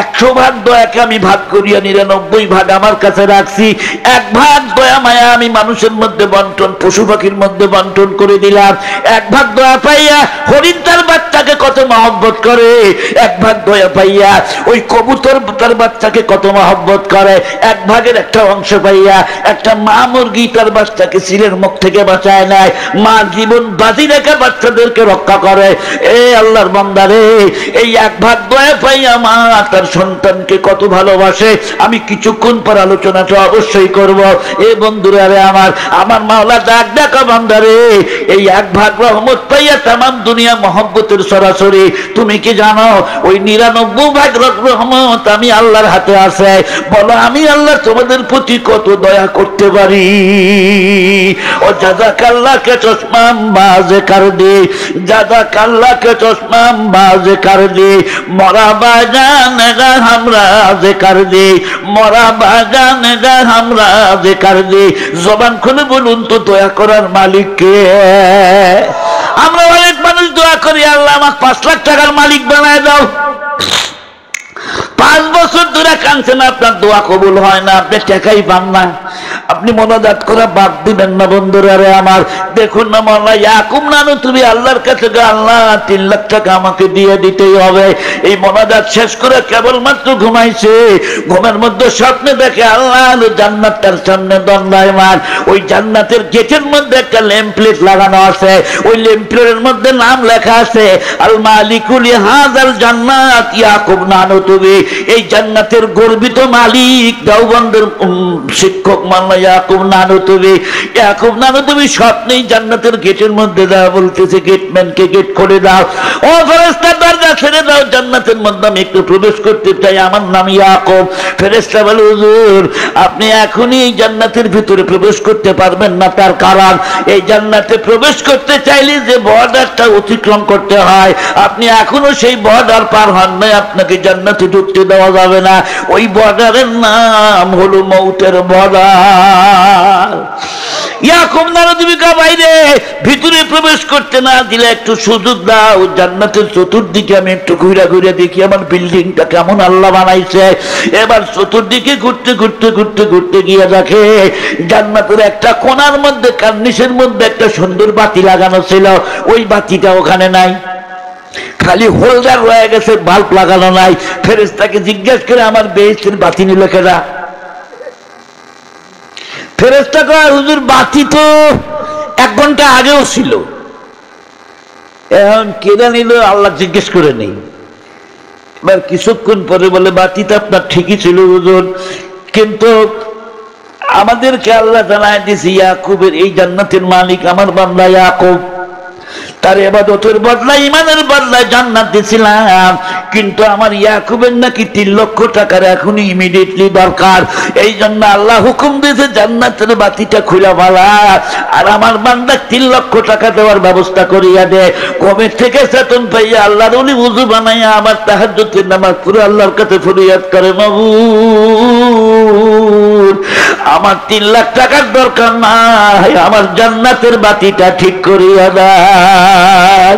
100 ভাগ দয়াকে আমি ভাগ করিয়া 99 ভাগ আমার কাছে রাখছি। 1 ভাগ দয়া মায়া আমি মানুষের মধ্যে বন্টন, পশু পাখির মধ্যে বন্টন করে দিলাম। 1 ভাগ দয়া পাইয়া হরিণ তার বাচ্চাকে কত মহব্বত করে, 1 ভাগ দয়া পাইয়া ওই কবুতর তার বাচ্চাকে কত মহব্বত করে, 1 ভাগের একটা অংশ পাইয়া একটা মা মুরগি তার বাচ্চাকে সিলের মুখ থেকে বাঁচায় নেয়, মা জীবন বাজি রেখে বাচ্চাদেরকে রক্ষা করে। এ আল্লাহর বান্দারে, এই 1 ভাগ দয়া পাইয়া মা তার সন্তানকে কত ভালোবাসে, আমি কিছুক্ষণ পর আলোচনাটা অবশ্যই করব। এ বন্ধুরা রে, আমার মাওলা ডাক ডাকা বান্দারে, এই 1 ভাগ রহমত পাইয়া তামাম দুনিয়া মহব্বতের সরাসরি। তুমি কি জানো ওই 99 ভাগ রহমত আমি আল্লাহর হাতে আছে? বলো আমি আল্লাহ তোমাদের প্রতি কত দয়া করতে পারি। ও জাযাকাল্লাহ কে চশমা বাজে কর দে, জাযাকাল্লাহ কে চশমা বাজে কর দে, মরা বাজানেগা হামরা যে কর দে, মরা বাজানেগা হামরা যে কর দে। জবান খুলে বলুন তো দয়া করার মালিক কে? আমরা অনেক মানুষ দোয়া করি, আল্লাহ আমাকে 5 লাখ টাকার মালিক বানায় দাও। 5 বছর ধরে কাঁদছেন, আপনার দোয়া কবুল হয় না, আপনি টাকাই পান না, আপনি মোনাজাত করা বাদ দিবেন না। বন্ধুরা রে আমার, দেখুন না মাওলানা ইয়াকুব নানু তুমি আল্লাহর কাছে আল্লাহ 3 লাখ টাকা আমাকে দিয়ে দিতেই হবে। এই মোনাজাত শেষ করে কেবলমাত্র ঘুমাইছে, ঘুমের মধ্যে স্বপ্নে দেখে আল্লাহ জান্নাত তার সামনে দণ্ডায়মান। ওই জান্নাতের গেটের মধ্যে একটা ল্যাম্পলেট লাগানো আছে, ওই ল্যাম্পলেটের মধ্যে নাম লেখা আছে আল মালিকুল হাযাল জান্নাত ইয়াকুব নানু তুমি। এই জান্নাতের গর্বিত মালিক দেওবন্দের শিক্ষক মাওলানা ইয়াকুব নানু তুমি। ইয়াকুব নানু তুমি স্বপ্নেই জান্নাতের গেটের মধ্যে দাও, বলতেছে গেটম্যানকে গেট করে দাও, ও ফেরেশতা দরজা ছেড়ে দাও, জান্নাতের মধ্যে আমি একটু প্রবেশ করতে চাই, আমার নাম ইয়াকুব। ফেরেশতা বলে হুজুর আপনি এখনই এই জান্নাতের ভিতরে প্রবেশ করতে পারবেন না, তার কারণ এই জান্নাতে প্রবেশ করতে চাইলে যে বর্ডারটা অতিক্রম করতে হয়, আপনি এখনো সেই বর্ডার পার হন নাই, আপনাকে জান্নাতে ঢুকতে দেওয়া যাবে না। ওই বর্ডারের নাম হলো মৌতের বর্ডার। ইয়াকুব নানু তুমি কা বাইরে ভিতরে প্রবেশ করতে না দিলে একটু সুযোগ দাও, জান্নাতের চতুর্দিকে আমি একটু ঘুরে ঘুরে দেখি আমার বিল্ডিংটা কেমন আল্লাহ বানাইছে। এবার চতুর্দিকে ঘুরতে ঘুরতে ঘুরতে ঘুরতে গিয়ে দেখে জান্নাতের একটা কোণার মধ্যে কার্নিশের মধ্যে একটা সুন্দর বাতি লাগানো ছিল, ওই বাতিটা ওখানে নাই, খালি হোল্ডার রয়ে গেছে, বাল্ব লাগানো নাই। ফেরেশতাকে জিজ্ঞেস করে আমার বেহেশতের বাতি নিল কেডা? ফেরেশতা কয় হুজুর বাতি তো 1 ঘন্টা আগেও ছিল, এখন কেডা নিল আল্লাহ জিজ্ঞেস করে নেই। এবার কিছুক্ষণ পরে বলে বাতিটা আপনার ঠিকই ছিল হুজুর, কিন্তু আমাদেরকে আল্লাহ জানায় দিয়েছে ইয়াকুবের এই জান্নাতের মালিক আমার বান্দা ইয়াকুব, তার ইবাদতের বদলা ইমানের বদলায় জান্নাত দিয়েছিলাম, কিন্তু আমার ইয়াকুবের নাকি 3 লক্ষ টাকার এখনই ইমিডিয়েটলি দরকার। এই জন্য আল্লাহ হুকুম দিয়েছে জান্নাতের বাতিটা খুলে ফেলা, আর আমার বান্দা 3 লক্ষ টাকা দেওয়ার ব্যবস্থা করিয়া দে। কবে থেকে চেতন পাইয়া আল্লাহর ওলি ওযু বানাইয়া আমার তাহাজ্জুদের নামাজ পড়ে আল্লাহর কাছে ফরিয়াদ করে, মাবুদ আমার 3 লাখ টাকার দরকার নাই, আমার জান্নাতের বাতিটা ঠিক করিয়া দাও।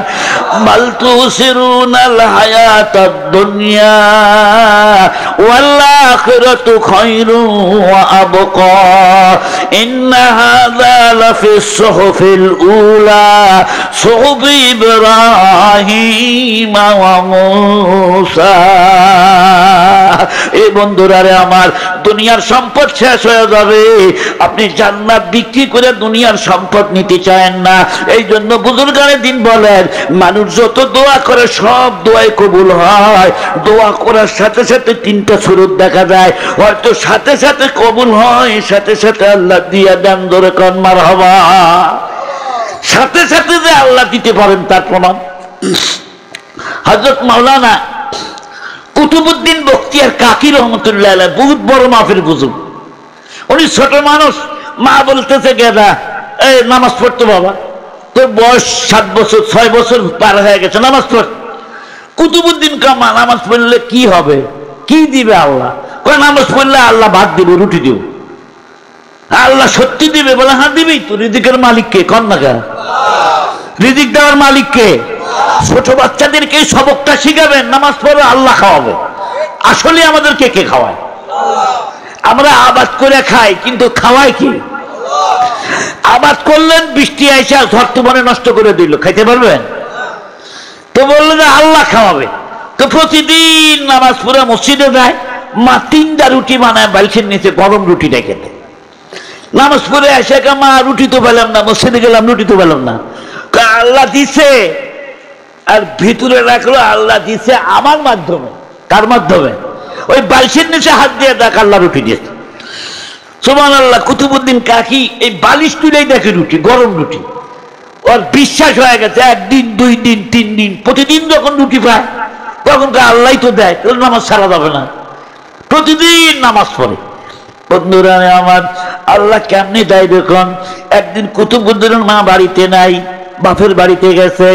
বাল তুসিরুনাল হায়াতাদ দুনিয়া ওয়াল আখিরাতু খায়রুন ওয়া আবকা ইন্না হাযা লাফিস সুহুফিল উলা সুহুফি ইব্রাহিম ওয়া মূসা। এই বন্ধুরা রে আমার, দুনিয়ার সম্পদ শেষ হয়ে যাবে, আপনি জান্নাত বিক্রি করে দুনিয়ার সম্পদ নিতে চান না। এই জন্য বুজুর্গানে দিন বলেন, মানুষ যত দোয়া করে সব দোয়াই কবুল হয়। দোয়া করার সাথে সাথে তিনটা সুরত দেখা যায়, হয়তো সাথে সাথে কবুল হয়, সাথে সাথে আল্লাহ দিয়া দেন, ধরে কন মারহাবা। সাথে সাথে যে আল্লাহ দিতে পারেন তার প্রমাণ হযরত মাওলানা কুতুবউদ্দিন বখতিয়ার কাকি রহমতুল্লাহ আলাইহি, বহুত বড় মাহফিল বুজুর্গ। উনি ছোট মানুষ, মা বলতেছে গেদা এই নামাজ পড়তো বাবা, তোর বয়স 7 বছর 6 বছর পার হয়ে গেছে, নামাজ পড়। কুতুবউদ্দিন কামা নামাজ পড়লে কি হবে, কি দিবে আল্লাহ? কয় নামাজ পড়লে আল্লাহ ভাত দিবে, রুটি দিব। আল্লাহ সত্যি দিবে? বলে হ্যাঁ দিবি তো। রিজিকের মালিক কে? কন না কেন? রিজিক দেওয়ার মালিক কে? ছোট বাচ্চাদেরকে সবকটা শিখাবেন, নামাজ পড়ে আল্লাহ খাওয়াবে। আসলে আমাদেরকে কে খাওয়ায়? আমরা আবাদ করে খাই, কিন্তু খাওয়ায় কি? আবাদ করলেন, বৃষ্টি আইসা ধরতে মনে নষ্ট করে দিল, খাইতে পারবেন তো? বললো যে আল্লাহ খাওয়াবে। তো প্রতিদিন নামাজ পড়ে মসজিদে যায়, মা 3টা রুটি বানায় বালছেন নিচে, গরম রুটিটা খেতে। নামাজ পড়ে আসে, মা রুটি তো পেলাম না, মসজিদে গেলাম রুটি তো পেলাম না। আল্লাহ দিছে, আর ভিতরে রাখলো আল্লাহ দিছে আমার মাধ্যমে। কার মাধ্যমে? ওই বালিশের নিচে হাত দিয়ে দেখ আল্লাহ রুটি দিয়েছে। সুবহানাল্লাহ। কুতুবউদ্দিন কাকি এই বালিশ তুলেই দেখে রুটি, গরম রুটি। ওর বিশ্বাস হয়ে গেছে, 1 দিন 2 দিন 3 দিন, প্রতিদিন যখন রুটি পায় তখন আল্লাহ তো দেয়, তোর নামাজ ছাড়া যাবে না। প্রতিদিন নামাজ পড়ে। বন্ধুরা আমার, আল্লাহ কেমনি দেয় দেখুন। একদিন কুতুবউদ্দিনের মা বাড়িতে নাই, বাপের বাড়িতে গেছে।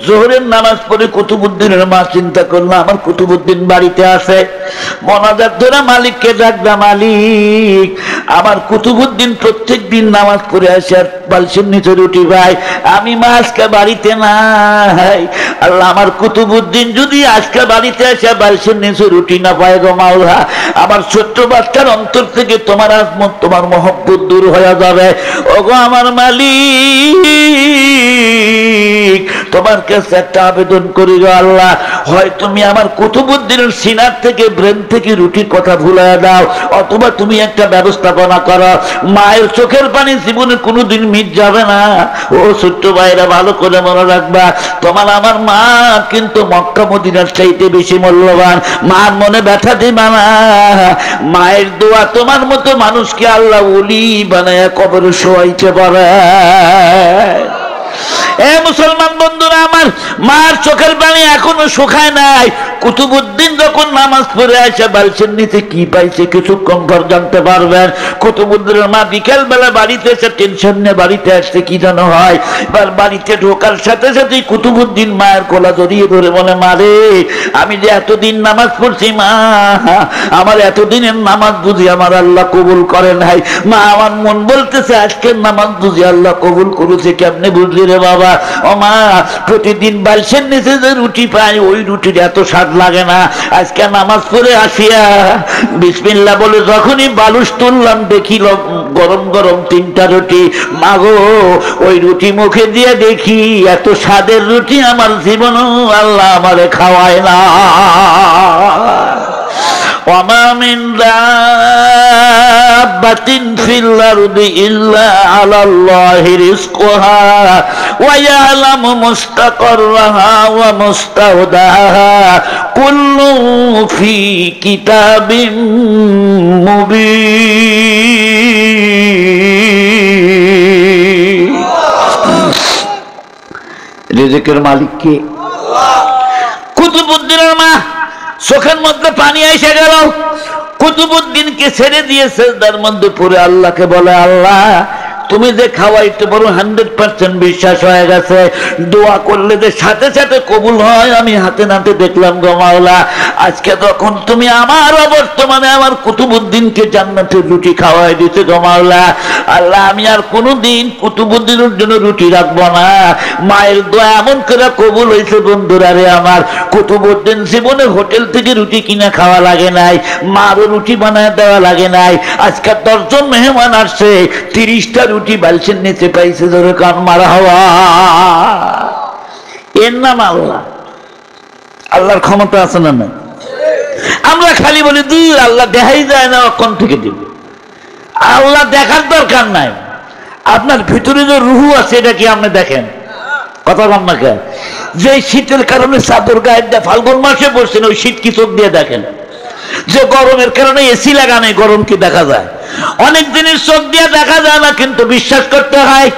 জোহরের নামাজ পড়ে কুতুবউদ্দিনের মা চিন্তা করলো আমার কুতুবউদ্দিন বাড়িতে আছে, মোনাজাত ধরে মালিককে ডাকবা, মালিক আমার কুতুবউদ্দিন প্রত্যেক দিন নামাজ পড়ে আসে আর বালসের নিচে রুটি পায়, আমি মা আজকে বাড়িতে নাই। আল্লাহ আমার কুতুবউদ্দিন যদি আজকে বাড়িতে আসে বালসের নিচে রুটি না পায় গো মাওলা, আমার ছোট্ট বাচ্চার অন্তর থেকে তোমার আজমত, তোমার মহব্বত দূর হয়ে যাবে। ওগো আমার মালিক, তোমার কাছে একটা আবেদন করি গো আল্লাহ, হয় তুমি আমার কুতুবউদ্দিনের সিনার থেকে, ব্রেন থেকে রুটির কথা ভুলাইয়া দাও, অথবা তুমি একটা ব্যবস্থাপনা করো, মায়ের চোখের পানি জীবনে কোনোদিন মিট যাবে না। ও ছোট্ট ভাইরা ভালো করে মনে রাখবা, তোমার আমার মা কিন্তু মক্কা মদিনার চাইতে বেশি মূল্যবান। মার মনে ব্যথা দিবা না। মায়ের দোয়া তোমার মতো মানুষকে আল্লাহ ওলি বানায়া কবরে শোয়াইতে পারে। এ মুসলমান বন্ধুরা আমার, মার চোখের পানি এখনো শুকায় নাই। কুতুবউদ্দিন যখন নামাজ পড়ে আসে বালছের নিচে কি পাইছে কিছুক্ষণ পর জানতে পারবেন। কুতুবউদ্দিনের মা বিকেল বেলা বাড়িতে এসে টেনশন নিয়ে বাড়িতে আসতে কি যেন হয়। এবার বাড়িতে ঢোকার সাথে সাথে কুতুবউদ্দিন মায়ের কোলা জড়িয়ে ধরে বলে, মা রে, আমি যে এতদিন নামাজ পড়ছি মা, আমার এতদিনের নামাজ বুঝি আমার আল্লাহ কবুল করে নাই। মা আমার মন বলতেছে আজকের নামাজ বুঝি আল্লাহ কবুল করেছে, কেমনে বুঝলি রে বাবা? ও মা, প্রতিদিন বালসের নিচে যে রুটি পাই ওই রুটির এত স্বাদ লাগে না। আজকে নামাজ পড়ে আসিয়া বিসমিল্লাহ বলে যখনই বালুস তুললাম দেখিল গরম গরম 3টা রুটি। মাগো, ওই রুটি মুখে দিয়ে দেখি এত স্বাদের রুটি আমার জীবনও আল্লাহ আমারে খাওয়ায় না। وما من دابة في الأرض إلا على الله رزقها ويعلم مستقرها ومستودعها كل في كتاب مبين। রিজিকের মালিক কে? কুতুবউদ্দিনের মা চোখের মধ্যে পানি এসে গেল। কুতুবউদ্দিনকে ছেড়ে দিয়ে সিজদার মধ্যে পড়ে আল্লাহকে বলে, আল্লাহ তুমি যে খাওয়াইতে পারো 100% বিশ্বাস হয়ে গেছে। দোয়া করলে যে সাথে সাথে কবুল হয় আমি হাতে নাতে দেখলাম গো মাওলা। আজকে তখন তুমি আমার বর্তমানে আমার কুতুবউদ্দিনকে জান্নাতের রুটি খাওয়াই দিতে গো মাওলা। আল্লাহ আমি আর কোনোদিন কুতুবউদ্দিনের জন্য রুটি রাখবো না। মায়ের দোয়া এমন করে কবুল হয়েছে বন্ধুরা রে আমার, কুতুবউদ্দিন জীবনে হোটেল থেকে রুটি কিনে খাওয়া লাগে নাই, মারও রুটি বানায় দেওয়া লাগে নাই। আজকে 10 জন মেহমান আসছে, 30টা রুটি বালছেন নিচে পাইছে, ধরে কান মারা হওয়া। এর নাম আল্লাহ। আল্লাহর ক্ষমতা আছে না না? আমরা খালি বলি দূর আল্লাহ দেখাই যায় না, কোন থেকে দিব? আল্লাহ দেখার দরকার নাই। আপনার ভিতরে যে রুহু আছে এটা কি আপনি দেখেন? কথা বল না কেন? যে শীতের কারণে চাদর গায়ে দিয়ে ফাল্গুন মাসে পড়ছেন, ওই শীত কি চোখ দিয়ে দেখেন? যে গরমের কারণে এসি লাগানো, গরম কি দেখা যায়? অনেক জিনিস চোখ দিয়ে দেখা যায় না, কিন্তু বিশ্বাস করতে হয়।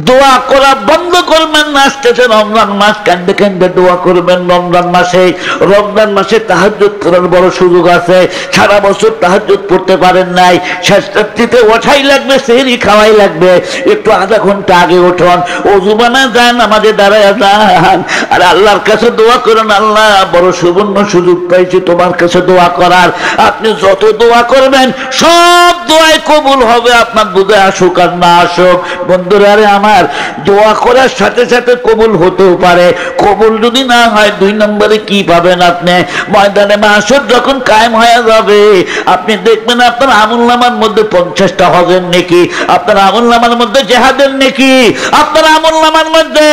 দোয়া করা বন্ধ করবেন না। আসতেছে রমজান মাস, কান্দে কান্দে দোয়া করবেন। রমজান মাসে তাহাজ্জুদ করার বড় সুযোগ আছে। সারা বছর তাহাজ্জুদ পড়তে পারেন নাই, শেষ রাত্রিতে ওঠাই লাগবে, সেহরি খাওয়াই লাগবে। একটু আধা ঘন্টা আগে উঠুন, ওযু বানায় যান, আমাদের দাঁড়ায় যান, আর আল্লাহর কাছে দোয়া করেন। আল্লাহ বড় সুবর্ণ সুযোগ পাইছি তোমার কাছে দোয়া করার। আপনি যত দোয়া করবেন সব দোয়াই কবুল হবে, আপনার বুঝে আসুক আর না আসুক। বন্ধুরা রে আমার, দোয়া করার সাথে সাথে কবুল হতেও পারে। কবুল যদি না হয় 2 নম্বরে কি পাবেন আপনি? ময়দানে মাহশর যখন কায়েম হয়ে যাবে, আপনি দেখবেন আপনার আমলনামার মধ্যে 50টা হজের নেকি, আপনার আমলনামার মধ্যে জিহাদের নেকি, আপনার আমলনামার মধ্যে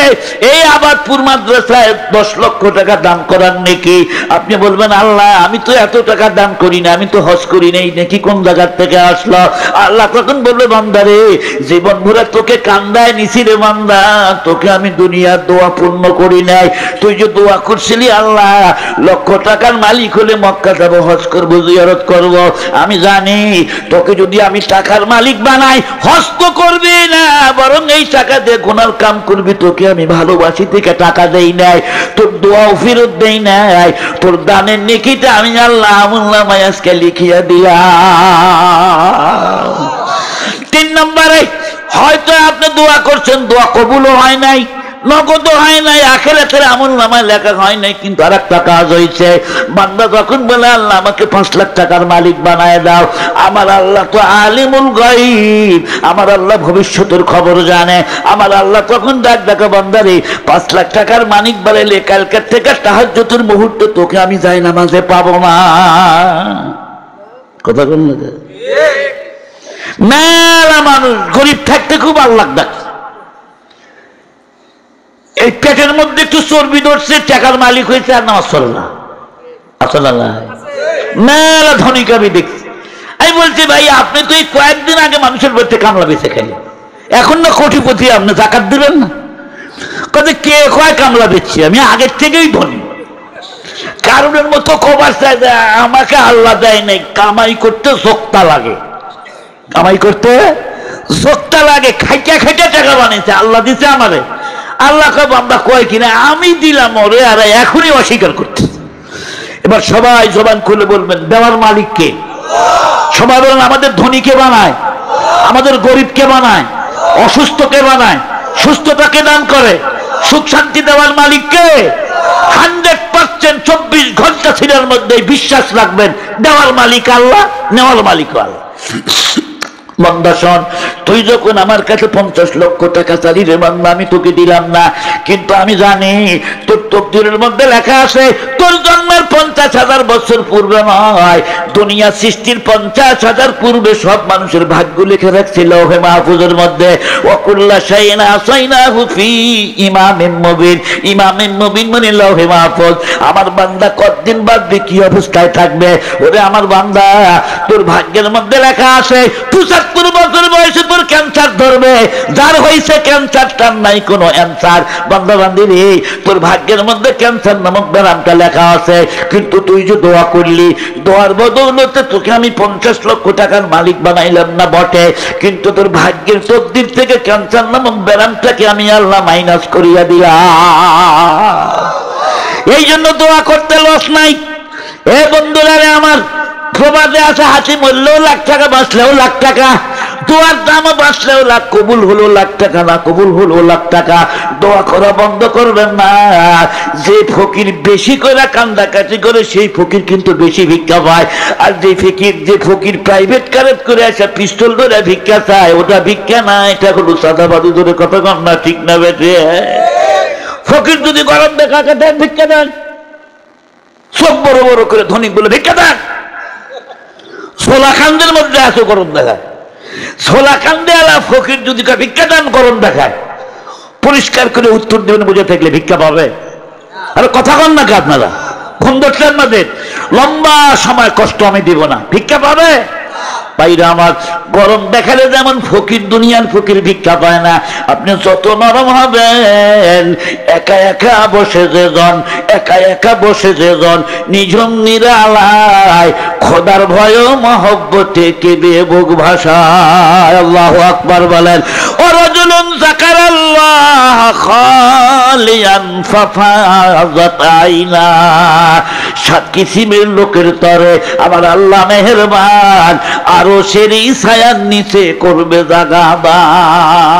এই আবাদপুর মাদ্রাসায় 10 লক্ষ টাকা দান করার নেকি। আপনি বলবেন আল্লাহ আমি তো এত টাকা দান করি না, আমি তো হজ করি না, এই নেকি কোন জায়গার থেকে আসলো? আল্লাহ তখন বলবে বান্দারে, জীবন ভরে তোকে কান্দায় নিছি রে বান্দা, তোকে আমি দুনিয়ার দোয়া পূর্ণ করি নাই। তুই যে দোয়া করছিলি আল্লাহ লক্ষ টাকার মালিক হলে মক্কা যাবো, হজ করবো, জিয়ারত করব, আমি জানি তোকে যদি আমি টাকার মালিক বানাই হজ তো করবি না, বরং এই টাকা দিয়ে গুনার কাম করবি। তোকে আমি ভালোবাসি থেকে টাকা দেই নাই, তোর দোয়াও ফেরত দেই নাই, তোর দানের নেকিটা আমি আল্লাহ আমুল্লামায় আজকে লিখিয়া দিলাম। 3 নম্বরে, হয়তো আপনি দোয়া করছেন, দোয়া কবুলও হয় নাই, নগদও হয় নাই, আখিরাতের আমলনামায় লেখা হয় নাই, কিন্তু আরেকটা কাজ হয়েছে। বান্দা যখন বলে আল্লাহ আমাকে 5 লাখ টাকার মালিক বানায় দাও, আমার আল্লাহ তো আলিমুল গায়ব, আমার আল্লাহ ভবিষ্যতের খবর জানে। আমার আল্লাহ তখন ডাকে বান্দারে 5 লাখ টাকার মালিক বানাইলে কালকের থেকে তাহাজ্জুদের মুহূর্তে তোকে আমি যাই নামাজে পাবো না। কথা বল না? মেলা মানুষ গরিব থাকতে খুব আল্লাহ ডাকছে, এই পেটের মধ্যে একটু চর্বি ধরছে, টাকার মালিক হয়েছে আর নামাজ পড়ে না। আসলে মেলা ধনিক আমি দেখছি। আমি বলছি ভাই আপনি তো এই কয়েকদিন আগে মানুষের বাড়িতে কামলা বেঁচে খেলেন, এখন না কোটিপতি, আপনি জাকাত দিবেন না? কথা কে কয় কামলা বেচছি, আমি আগের থেকেই ধনী। কারণের মতো খবর চাই, আমাকে আল্লাহ দেয় নাই, কামাই করতে শক্তা লাগে, কামাই করতে শক্তা লাগে, খাইটা খাইটা টাকা বানিয়েছে, আল্লাহ দিছে আমারে। আল্লাহ কব আমরা কয় কিনা আমি দিলাম ওরে, আর এখনই অস্বীকার করতে। এবার সবাই জবান খুলে বলবেন দেওয়ার মালিক কে? সবাই বলেন আমাদের ধনীকে বানায়, আমাদের গরিবকে বানায়, অসুস্থকে বানায়, সুস্থতাকে দান করে, সুখ শান্তি দেওয়ার মালিক কে? 100% 24 ঘন্টা ছিলের মধ্যে বিশ্বাস রাখবেন দেওয়ার মালিক আল্লাহ, নেওয়ার মালিক আল্লাহ। বান্দা শোন, তুই যখন আমার কাছে 50 লক্ষ টাকা চালি রে বান্দা, আমি তোকে দিলাম না, কিন্তু আমি জানি তোর তকদিরের মধ্যে লেখা আছে তোর জন্মের 50,000 বছর পূর্বে নয়, দুনিয়া সৃষ্টির 50,000 পূর্বে সব মানুষের ভাগ্য লিখে রাখছিল লৌহে মাহফুজের মধ্যে। ওয়াকুল্লা শাইইন আসাইনাহু ফি ইমামিন মুবিন, ইমামিন মুবিন মানে লৌহে মাহফুজ। আমার বান্দা কতদিন বাদে কি অবস্থায় থাকবে? ওরে আমার বান্দা, তোর ভাগ্যের মধ্যে লেখা আছে 75 বছর বয়সে তোর ক্যান্সার ধরবে, যার হয়েছে ক্যান্সার তার নাই কোনো অ্যান্সার। বান্দা বান্দি রে, তোর ভাগ্যের মধ্যে ক্যান্সার নামক ব্যারামটা লেখা আছে, কিন্তু তুই যে দোয়া করলি, দোয়ার বদৌলতে তোকে আমি 50 লক্ষ টাকার মালিক বানাইলাম না বটে, কিন্তু তোর ভাগ্যের তকদির থেকে ক্যান্সার নামক ব্যারামটাকে আমি আল্লাহ মাইনাস করিয়া দিলাম। এই জন্য দোয়া করতে লস নাই। এ বন্ধুরা রে আমার, প্রবাদে আছে হাসি মরলেও লাখ টাকা, বাঁচলেও লাখ টাকা। দোয়ার দামও বাঁচলেও লাখ, কবুল হলো লাখ টাকা, না কবুল হলো লাখ টাকা। দোয়া করা বন্ধ করবেন না। যে ফকির বেশি করে কান্দাকাটি করে সেই ফকির কিন্তু বেশি ভিক্ষা পায়। আর যে ফকির প্রাইভেট কারেট করে আসে পিস্তল ধরে ভিক্ষা চায়, ওটা ভিক্ষা না, এটা হলো সাদাবাদী ধরে কথা কন না, ঠিক না বেঠে? ফকির যদি গরম দেখাকে দেন ভিক্ষা দেন, সব বড় বড় করে ধনিক বলে ভিক্ষা দেন। সোলাকান্দের মধ্যে আছে গরম দেখায়, সোলাকান্দে আলা ফকির যদি ভিক্ষা দেন গরম দেখায়, পরিষ্কার করে উত্তর দেবেন বুঝে থাকলে ভিক্ষা পাবে। আর কথা কন না কি আপনারা? ঘুম ধরছেন আমাদের? লম্বা সময় কষ্ট আমি দিব না, ভিক্ষা পাবে? ভাইরা আমার, গরম দেখালে যেমন ফকির, দুনিয়ার ফকির ভিক্ষা পায় না। আপনি যত নরম হবেন, একা একা বসে যেজন, একা একা বসে যেজন, নিঝুম নিরালায় খোদার ভয় মহব্বতে কেঁদে বুক ভাষায়। আল্লাহু আকবার বলেন। ও রাজুলুন যাকারাল্লাহ খালিয়ান ফাফাযাত আইনা। 7 কিসিমের লোকের তরে আমার আল্লাহ মেহেরবান, আরো সেরি ছায়ার নিচে করবে জাগাবান।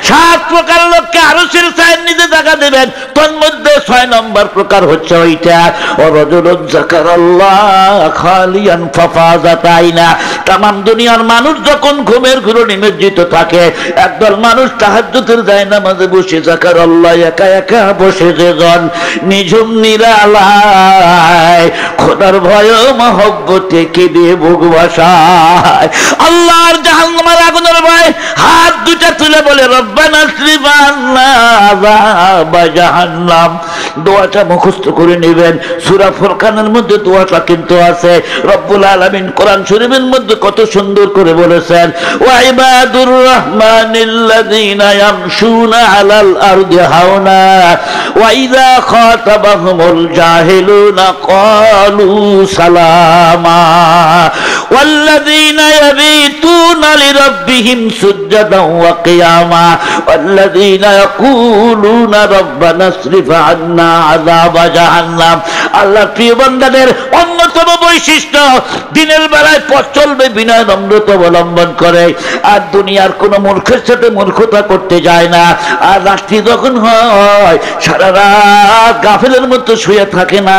7 প্রকার লোককে আরো সেরি ছায়ার নিচে জায়গা দেবেন। তোর মধ্যে 6 নম্বর প্রকার হচ্ছে ওইটা, ও রাজুলুন যাকারাল্লাহ খালিয়ান ফাফাযাত আইনা। তামাম দুনিয়ার মানুষ যখন ঘুমের ঘোরে নিমজ্জিত থাকে, একদল মানুষ তাহাজ্জুদের জায়নামাজে বসে যাকারাল্লাহ, একা একা বসে যেজন, নিঝুম নিরালায় খোদার ভয় মহব্বতে কেঁদে বুক ভাষায়। আল্লাহর জাহান্নামের আগুনের ভয় হাত দুটা তুলে বলে রব্বানা আসরিফ আন্না আযাব জাহান্নাম। দোয়াটা মুখস্থ করে নেবেন। সূরা ফুরকানের মধ্যে দোয়াটা কিন্তু আছে। রব্বুল আলামিন কোরআন শরীফের মধ্যে কত সুন্দর করে বলেছেন, ওয়া ইবাদুর রাহমানিল্লাযীনা ইয়ামশুনা আলাল আরদি হাওনা ওয়া ইযা খাতাবাহুমুল জাহিলুনা ক্বালু সালামা ওয়াল্লাযীনা ইয়াবিতুনা লিরাব্বিহিম সুজদান ওয়া কিয়ামা ওয়াল্লাযীনা ইয়াকুলুনা রব্বানা আসরিফ আন্না আযাব জাহান্নাম। আল্লাহর প্রিয় বান্দাদের অন্যতম বৈশিষ্ট্য, দিনের বেলায় পথ চলবে বিনয় নম্রতা অবলম্বন করে, আর দুনিয়ার কোন মূর্খের সাথে মূর্খতা করতে যায় না। আর রাত্রি যখন হয় সারা রাত গাফেলের মতো শুয়ে থাকে না,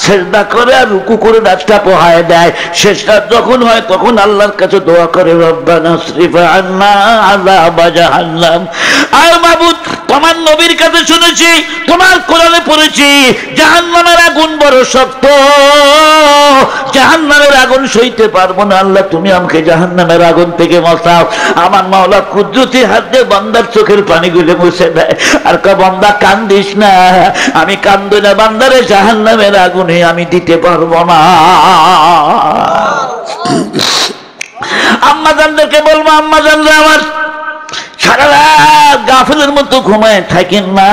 সেজদা করে আর রুকু করে রাতটা পোহায় দেয়। শেষ রাত যখন হয় তখন আল্লাহর কাছে দোয়া করে রব্বানা আসরিফ আন্না আযাব জাহান্নাম। আর মাবুদ, তোমার নবীর কাছে শুনেছি, তোমার কোরআনে পড়েছি, জাহান্নামের আগুন বড় শক্ত, জাহান্নামের আগুন সইতে পারবো না। আল্লাহ তুমি আমাকে জাহান্নামের আগুন থেকে বাঁচাও। আমার মাওলা কুদরতি হাতে বান্দার চোখের পানিগুলো মুছে দেয় আর কয়, বান্দা কান্দিস না, আমি কান্দো না, বান্দারে জাহান্নামের আগুনে আমি দিতে পারবো না। আম্মা জানদেরকে বলবো, আম্মা জানলে আমার সারা রাত গাফেলের মতো ঘুমায় থাকেন না।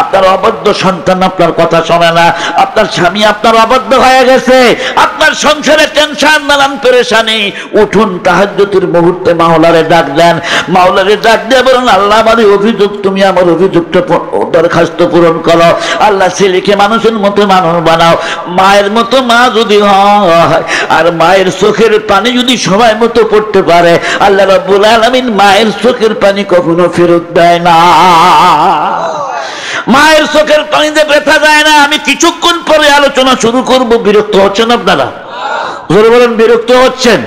আপনার অবদ্ধ সন্তান আপনার কথা শোনে না, আপনার স্বামী আপনার অবদ্ধ হয়ে গেছে, আপনার সংসারে টেনশন, নানান পেরেশানি। উঠুন, তাহাজ্জুদের মুহূর্তে মাওলারে ডাক দেন, মাওলারে ডাক দিয়ে বলুন, আল্লাহ আমার অভিযোগ, তুমি আমার অভিযোগটা দরখাস্ত পূরণ করো। আল্লাহ ছেলেকে মানুষের মতো মানুষ বানাও, মায়ের মতো মা যদি হয়, আর মায়ের চোখের পানি যদি সময় মতো পড়তে পারে, আল্লাহ রাব্বুল আলামিন মায়ের চোখের পানি কখনো ফেরত দেয় না। মায়ের চোখের পানিতে ব্যথা যায় না। আমি কিছুক্ষণ পরে আলোচনা শুরু করব। বিরক্ত হচ্ছেন আপনারা? জোরে বলেন, বিরক্ত হচ্ছেন?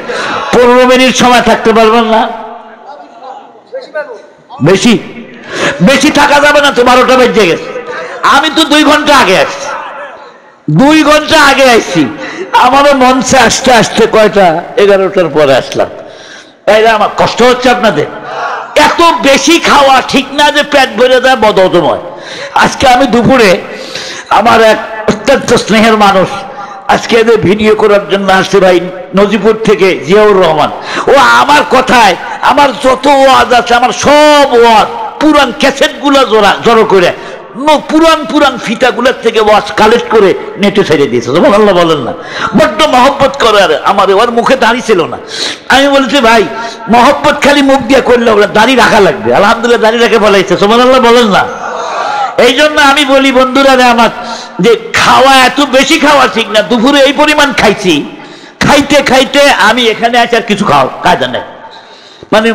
15 মিনিট সময় থাকতে পারবেন না? বেশি বেশি থাকা যাবে না তো, 12টা বেজে গেছে। আমি তো 2 ঘন্টা আগে আসছি, 2 ঘন্টা আগে আসছি। আমারও মঞ্চে আসতে আসতে কয়টা, 11টার পরে আসলাম। তাই আমার কষ্ট হচ্ছে আপনাদের? এত বেশি খাওয়া ঠিক না যে পেট ভরে যায়, বদহজময়। আজকে আমি দুপুরে আমার এক অত্যন্ত স্নেহের মানুষ আজকে এদের ভিডিও করার জন্য আসছে, ভাই নজিপুর থেকে জিয়াউর রহমান। ও আমার কথায় আমার যত ওয়াজ আছে, আমার সব ওয়াজ পুরান ক্যাসেটগুলো জড়ো করে পুরান ফিতাগুলোর থেকে ওয়াজ কালেক্ট করে নেটে ছেড়ে দিয়েছে। যখন আল্লাহ বলেন না, বড্ড মহব্বত করে। আর আমার ওর মুখে দাড়ি ছিল না। আমি বলছি, ভাই মহব্বত খালি মুখ দিয়ে করলে ওরা দাড়ি রাখা লাগবে। আলহামদুলিল্লাহ দাড়ি রেখে বলাইছে। যখন আল্লাহ বলেন না, এই জন্য আমি বলি বন্ধুরা আমার, যে খাওয়া এত বেশি খাওয়া ঠিক না। দুপুরে এই পরিমাণ খাইছি, খাইতে খাইতে আমি এখানে আছি আর কিছু কায়দা নেই। মানে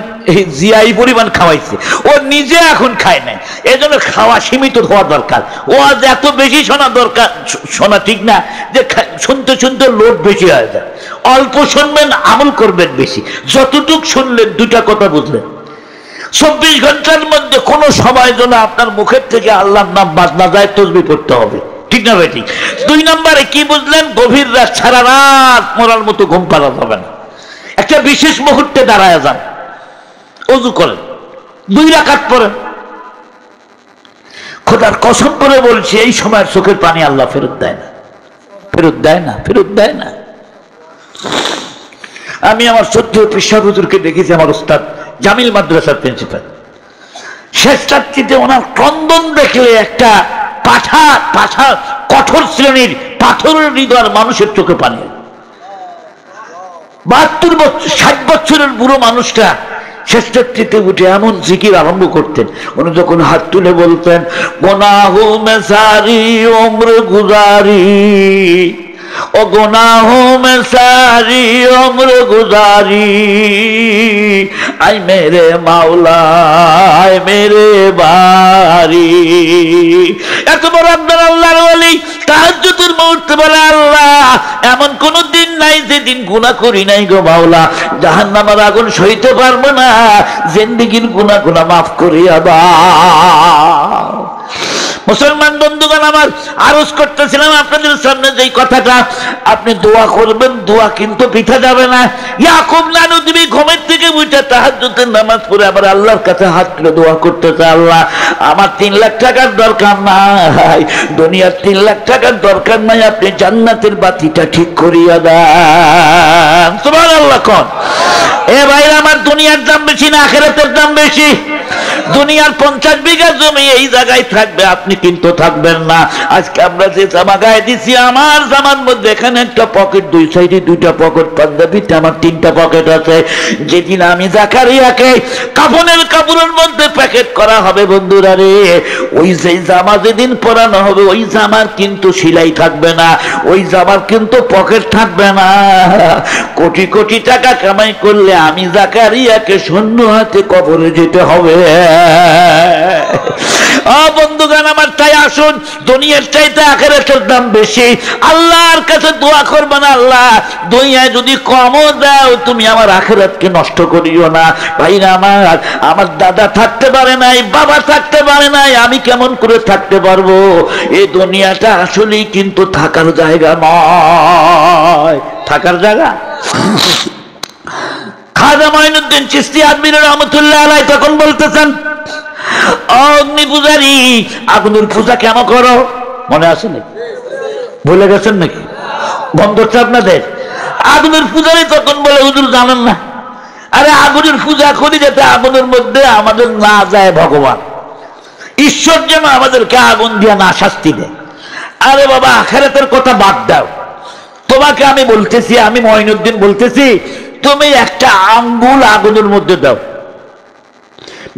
জিয়াই পরিমাণ খাওয়াইছে, ও নিজে এখন খায় নাই, এজন্য খাওয়া সীমিত হওয়া দরকার। ও আজ এত বেশি শোনা দরকার, শোনা ঠিক না, যে শুনতে শুনতে লোড বেশি হয়ে যায়। অল্প শুনবেন, আমল করবেন বেশি। যতটুক শুনলেন দুটা কথা বুঝলেন। 24 ঘন্টার মধ্যে কোনো সময় যেন আপনার মুখের থেকে আল্লাহর নাম বাদ না যায়, তসবিহ পড়তে হবে, ঠিক না ভাই? ঠিক। 2 নম্বরে কি বুঝলেন? গভীর রাত, সারা রাত মরার মতো ঘুম পাড়া যাবে না। একটা বিশেষ মুহূর্তে দাঁড়ায় যান, ওযু করেন, 2 রাকাত পড়েন। খোদার কসম করে বলছি, এই সময়ের চোখের পানি আল্লাহ ফেরত দেয় না, ফেরত দেয় না, ফেরত দেয় না। আমি আমার সদ্য পেশা হুজুরকে দেখেছি, আমার ওস্তাদ জামিল মাদ্রাসার প্রিন্সিপাল। শেষ রাত্রিতে ওনার ক্রন্দন দেখলে একটা পাঠা কঠোর শ্রেণীর পাথরের হৃদয়ের মানুষের চোখে পানি। 72 বছর 60 বছরের বুড়ো মানুষটা শেষ রাত্রিতে উঠে এমন জিকির আরম্ভ করতেন। উনি যখন হাত তুলে বলতেন, গুনাহো মে সারি উম্র গুজারি, ও গুনাহো মে সারি উম্র গুজারি, আই মেরে মাওলা আই মেরে বারি। এত বড় আপনার আল্লাহর ওলি তাহাজ্জুদের মুহূর্তে বলে, আল্লাহ এমন কোন দিন নাই যেদিন গুনাহ করি নাই গো মাওলা, জাহান্নামের আগুন সইতে পারবো না, জিন্দেগীর গুনাহ মাফ করিয়া দাও। মুসলমান বন্ধুগণ আমার, আরজ করতেছিলাম আপনাদের সামনে যেই কথাটা, আপনি দোয়া করবেন, দোয়া কিন্তু পিঠা যাবে না। ইয়াকুব নানুদ্বীপী ঘুমের থেকে উঠে তাহাজ্জুদের নামাজ পড়ে আবার আল্লাহর কাছে হাত তুলে দোয়া করতেছে, আল্লাহ আমার 3 লাখ টাকার দরকার নাই, দুনিয়ার 3 লাখ টাকার দরকার নাই, আপনি জান্নাতের বাতিটা ঠিক করিয়া দেন। সুবহানাল্লাহ কোন। এ ভাই, আমার দুনিয়ার দাম বেশি না আখিরাতের দাম বেশি? দুনিয়ার 50 বিঘা জমি এই জায়গায় থাকবে, আপনি কিন্তু থাকবেন না। আজকে আমরা যে জামা গায়ে দিছি, আমার জামার মধ্যে এখানে একটা পকেট, 2 সাইডে 2টা পকেট, পাঞ্জাবিতে আমার 3টা পকেট আছে। যেদিন আমি জাকারিয়াকে কাফনের কাপড়ের মধ্যে প্যাকেট করা হবে বন্ধুরা রে, ওই যে জামা যেদিন পরানো হবে, ওই জামার কিন্তু সেলাই থাকবে না, ওই জামার কিন্তু পকেট থাকবে না। কোটি কোটি টাকা কামাই করলে আমি জাকারিয়াকে শূন্য হাতে কবরে যেতে হবে। বন্ধুগণ আমার, তাই আসুন, দুনিয়ার চাইতে আখিরাতের দাম বেশি। আল্লাহর কাছে দোয়া করবেন, আল্লাহ দুনিয়ায় যদি কমও দাও, তুমি আমার আখিরাতকে নষ্ট করিও না। ভাইরা আমার দাদা থাকতে পারে নাই, বাবা থাকতে পারে নাই, আমি কেমন করে থাকতে পারবো? এই দুনিয়াটা আসলেই কিন্তু থাকার জায়গা নয়, থাকার জায়গা। খাজা মঈনুদ্দিন চিশতি আদমির রহমতুল্লাহ আলাইহি তখন বলতেছেন, অগ্নি পূজারি, আগুনের পূজা কেন করো? মনে আছে নাকি? ভুলে গেছেন নাকি? বন্ধ হচ্ছে আপনাদের? আগুনের পূজারি তখন বলে, হুজুর জানেন না, আরে আগুনের পূজা করি যাতে আগুনের মধ্যে আমাদের না যায় ভগবান, ঈশ্বর যেন আমাদেরকে আগুন দিয়ে না শাস্তি দেয়। আরে বাবা, আখিরাতের কথা বাদ দাও, তোমাকে আমি বলতেছি, আমি মঈনুদ্দিন বলতেছি, তুমি একটা আঙ্গুল আগুনের মধ্যে দাও,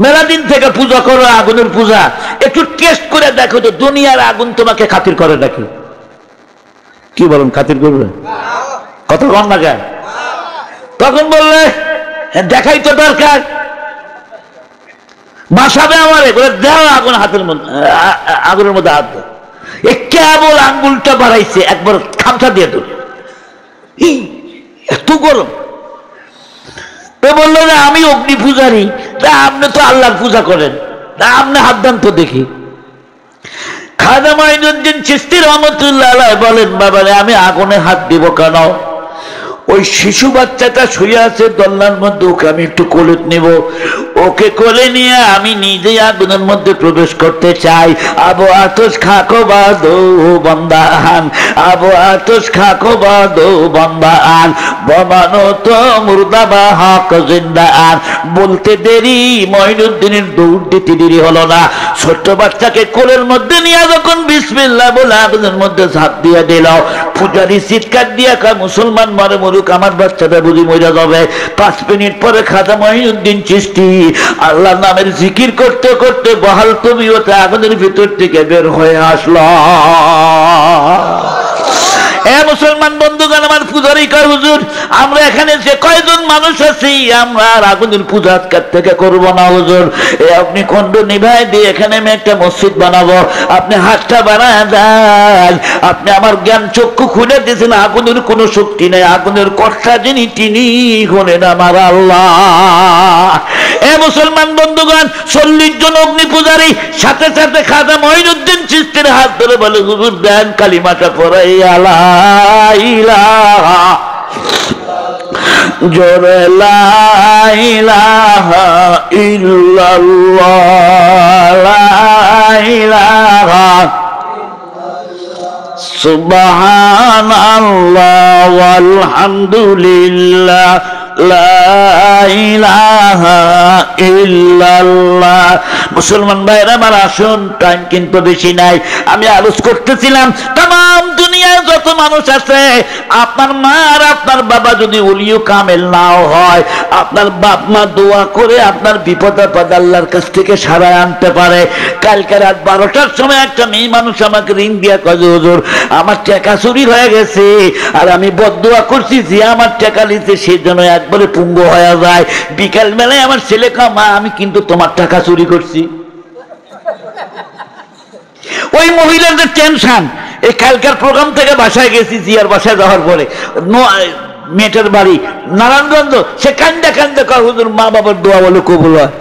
মেলা দিন থেকে পূজা করো আগুনের পূজা, একটু টেস্ট করে দেখো তো দুনিয়ার আগুন তোমাকে খাতির করে নাকি? কি বলেন, খাতির করবে? কত কম না গায়? তখন বললে দেখাই তো দরকার, বাসাবে আমারে বলে দেও আগুন হাতের মধ্যে, আগুনের মধ্যে হাত দাও। কেবল আঙ্গুলটা বাড়াইছে, একবার খামচা দিয়ে দিল, এত গরম। বললো যে আমি অগ্নি পূজারি, তা আপনি তো আল্লাহর পূজা করেন, তা আপনি হাত দেন তো দেখি। খাজা মঈনুদ্দিন চিশতি রহমতুল্লাহ আলাইহি বলেন, বাবারে আমি আগুনে হাত দিব কেন? ওই শিশু বাচ্চাটা শুয়ে আছে দোলনার মধ্যে, ওকে আমি একটু কোলে নেব, ওকে কোলে নিয়ে আমি নিজেই আগুনের মধ্যে প্রবেশ করতে চাই। আবু আতশ খাকো বাদো বন্দান, আবু আতশ খাকো বাদো বন্দান, বমানো তো মুর্দাবা হক জিন্দান। বলতে দেরি, মঈনুদ্দিনের দৌড় দিতে দেরি হলো না। ছোট্ট বাচ্চাকে কোলের মধ্যে নিয়ে যখন বিসমিল্লাহ বলে আগুনের মধ্যে ঝাঁপ দিয়ে দিল, পূজারি চিৎকার দিয়ে কয়, মুসলমান মরে মরুক, আমার বাচ্চাটা বুঝি মরে যাবে। 5 মিনিট পরে খাজা মঈনুদ্দিন চিশতি আল্লাহর নামের জিকির করতে করতে বহাল তবিয়তে আগুনের ভিতর থেকে বের হয়ে আসলো। মুসলমান বন্ধুগণ আমার, পূজারি কয় হুজুর আমরা এখানে যে কয়জন মানুষ আছি আমরা আর আগুনের পূজা আজকের থেকে করবো না হুজুর, আপনি খন্ড নিভাই দিয়ে এখানে আমি একটা মসজিদ বানাবো, আপনি হাতটা বানায় দেন। আপনি আমার জ্ঞান চক্ষু খুলে দিয়েছেন, আগুনের কোনো শক্তি নেই, আগুনের কর্তা যিনি তিনি হলেন আমার আল্লাহ। এ মুসলমান বন্ধুগণ, 40 জন অগ্নি পূজারী সাথে সাথে খাজা মঈনুদ্দিন চিশতির হাত ধরে বলে হুজুর দেন কালিমাটা পড়াই লা ইলাহা জোরে লা ইলাহা ইল্লাল্লাহ লা ইলাহা সুবহানাল্লাহ ওয়ালহামদুলিল্লাহ লা ইলাহা ইল্লাল্লাহ। মুসলমান ভাইরা আমার আসুন, টাইম কিন্তু বেশি নাই। আমি আলোচ করতেছিলাম তাম দুনিয়ায় যত মানুষ আছে, আপনার মা আর আপনার বাবা যদি ওলিও কামেল নাও হয়, আপনার বাপ মা দোয়া করে আপনার বিপদ আপদ আল্লাহর কাছ থেকে সারায় আনতে পারে। কালকে রাত 12টার সময় একটা মেয়ে মানুষ আমাকে রিং দিয়া কয় হুজুর আমার টাকা চুরি হয়ে গেছে, আর আমি বদদোয়া করছি যে আমার টাকা নিতে সেই জন্য একবারে পুঙ্গ হয়ে যায়। বিকাল বেলায় আমার ছেলে কয় মা আমি কিন্তু তোমার টাকা চুরি করছি। ওই মহিলাদের টেনশন। এই কালকার প্রোগ্রাম থেকে বাসায় গেছি, জিয়ার বাসায় যাওয়ার পরে মেয়েটার বাড়ি নারায়ণগঞ্জ, সে কান্দা কান্দা কয় হুজুর মা বাবার দোয়া বলে কবুল হয়।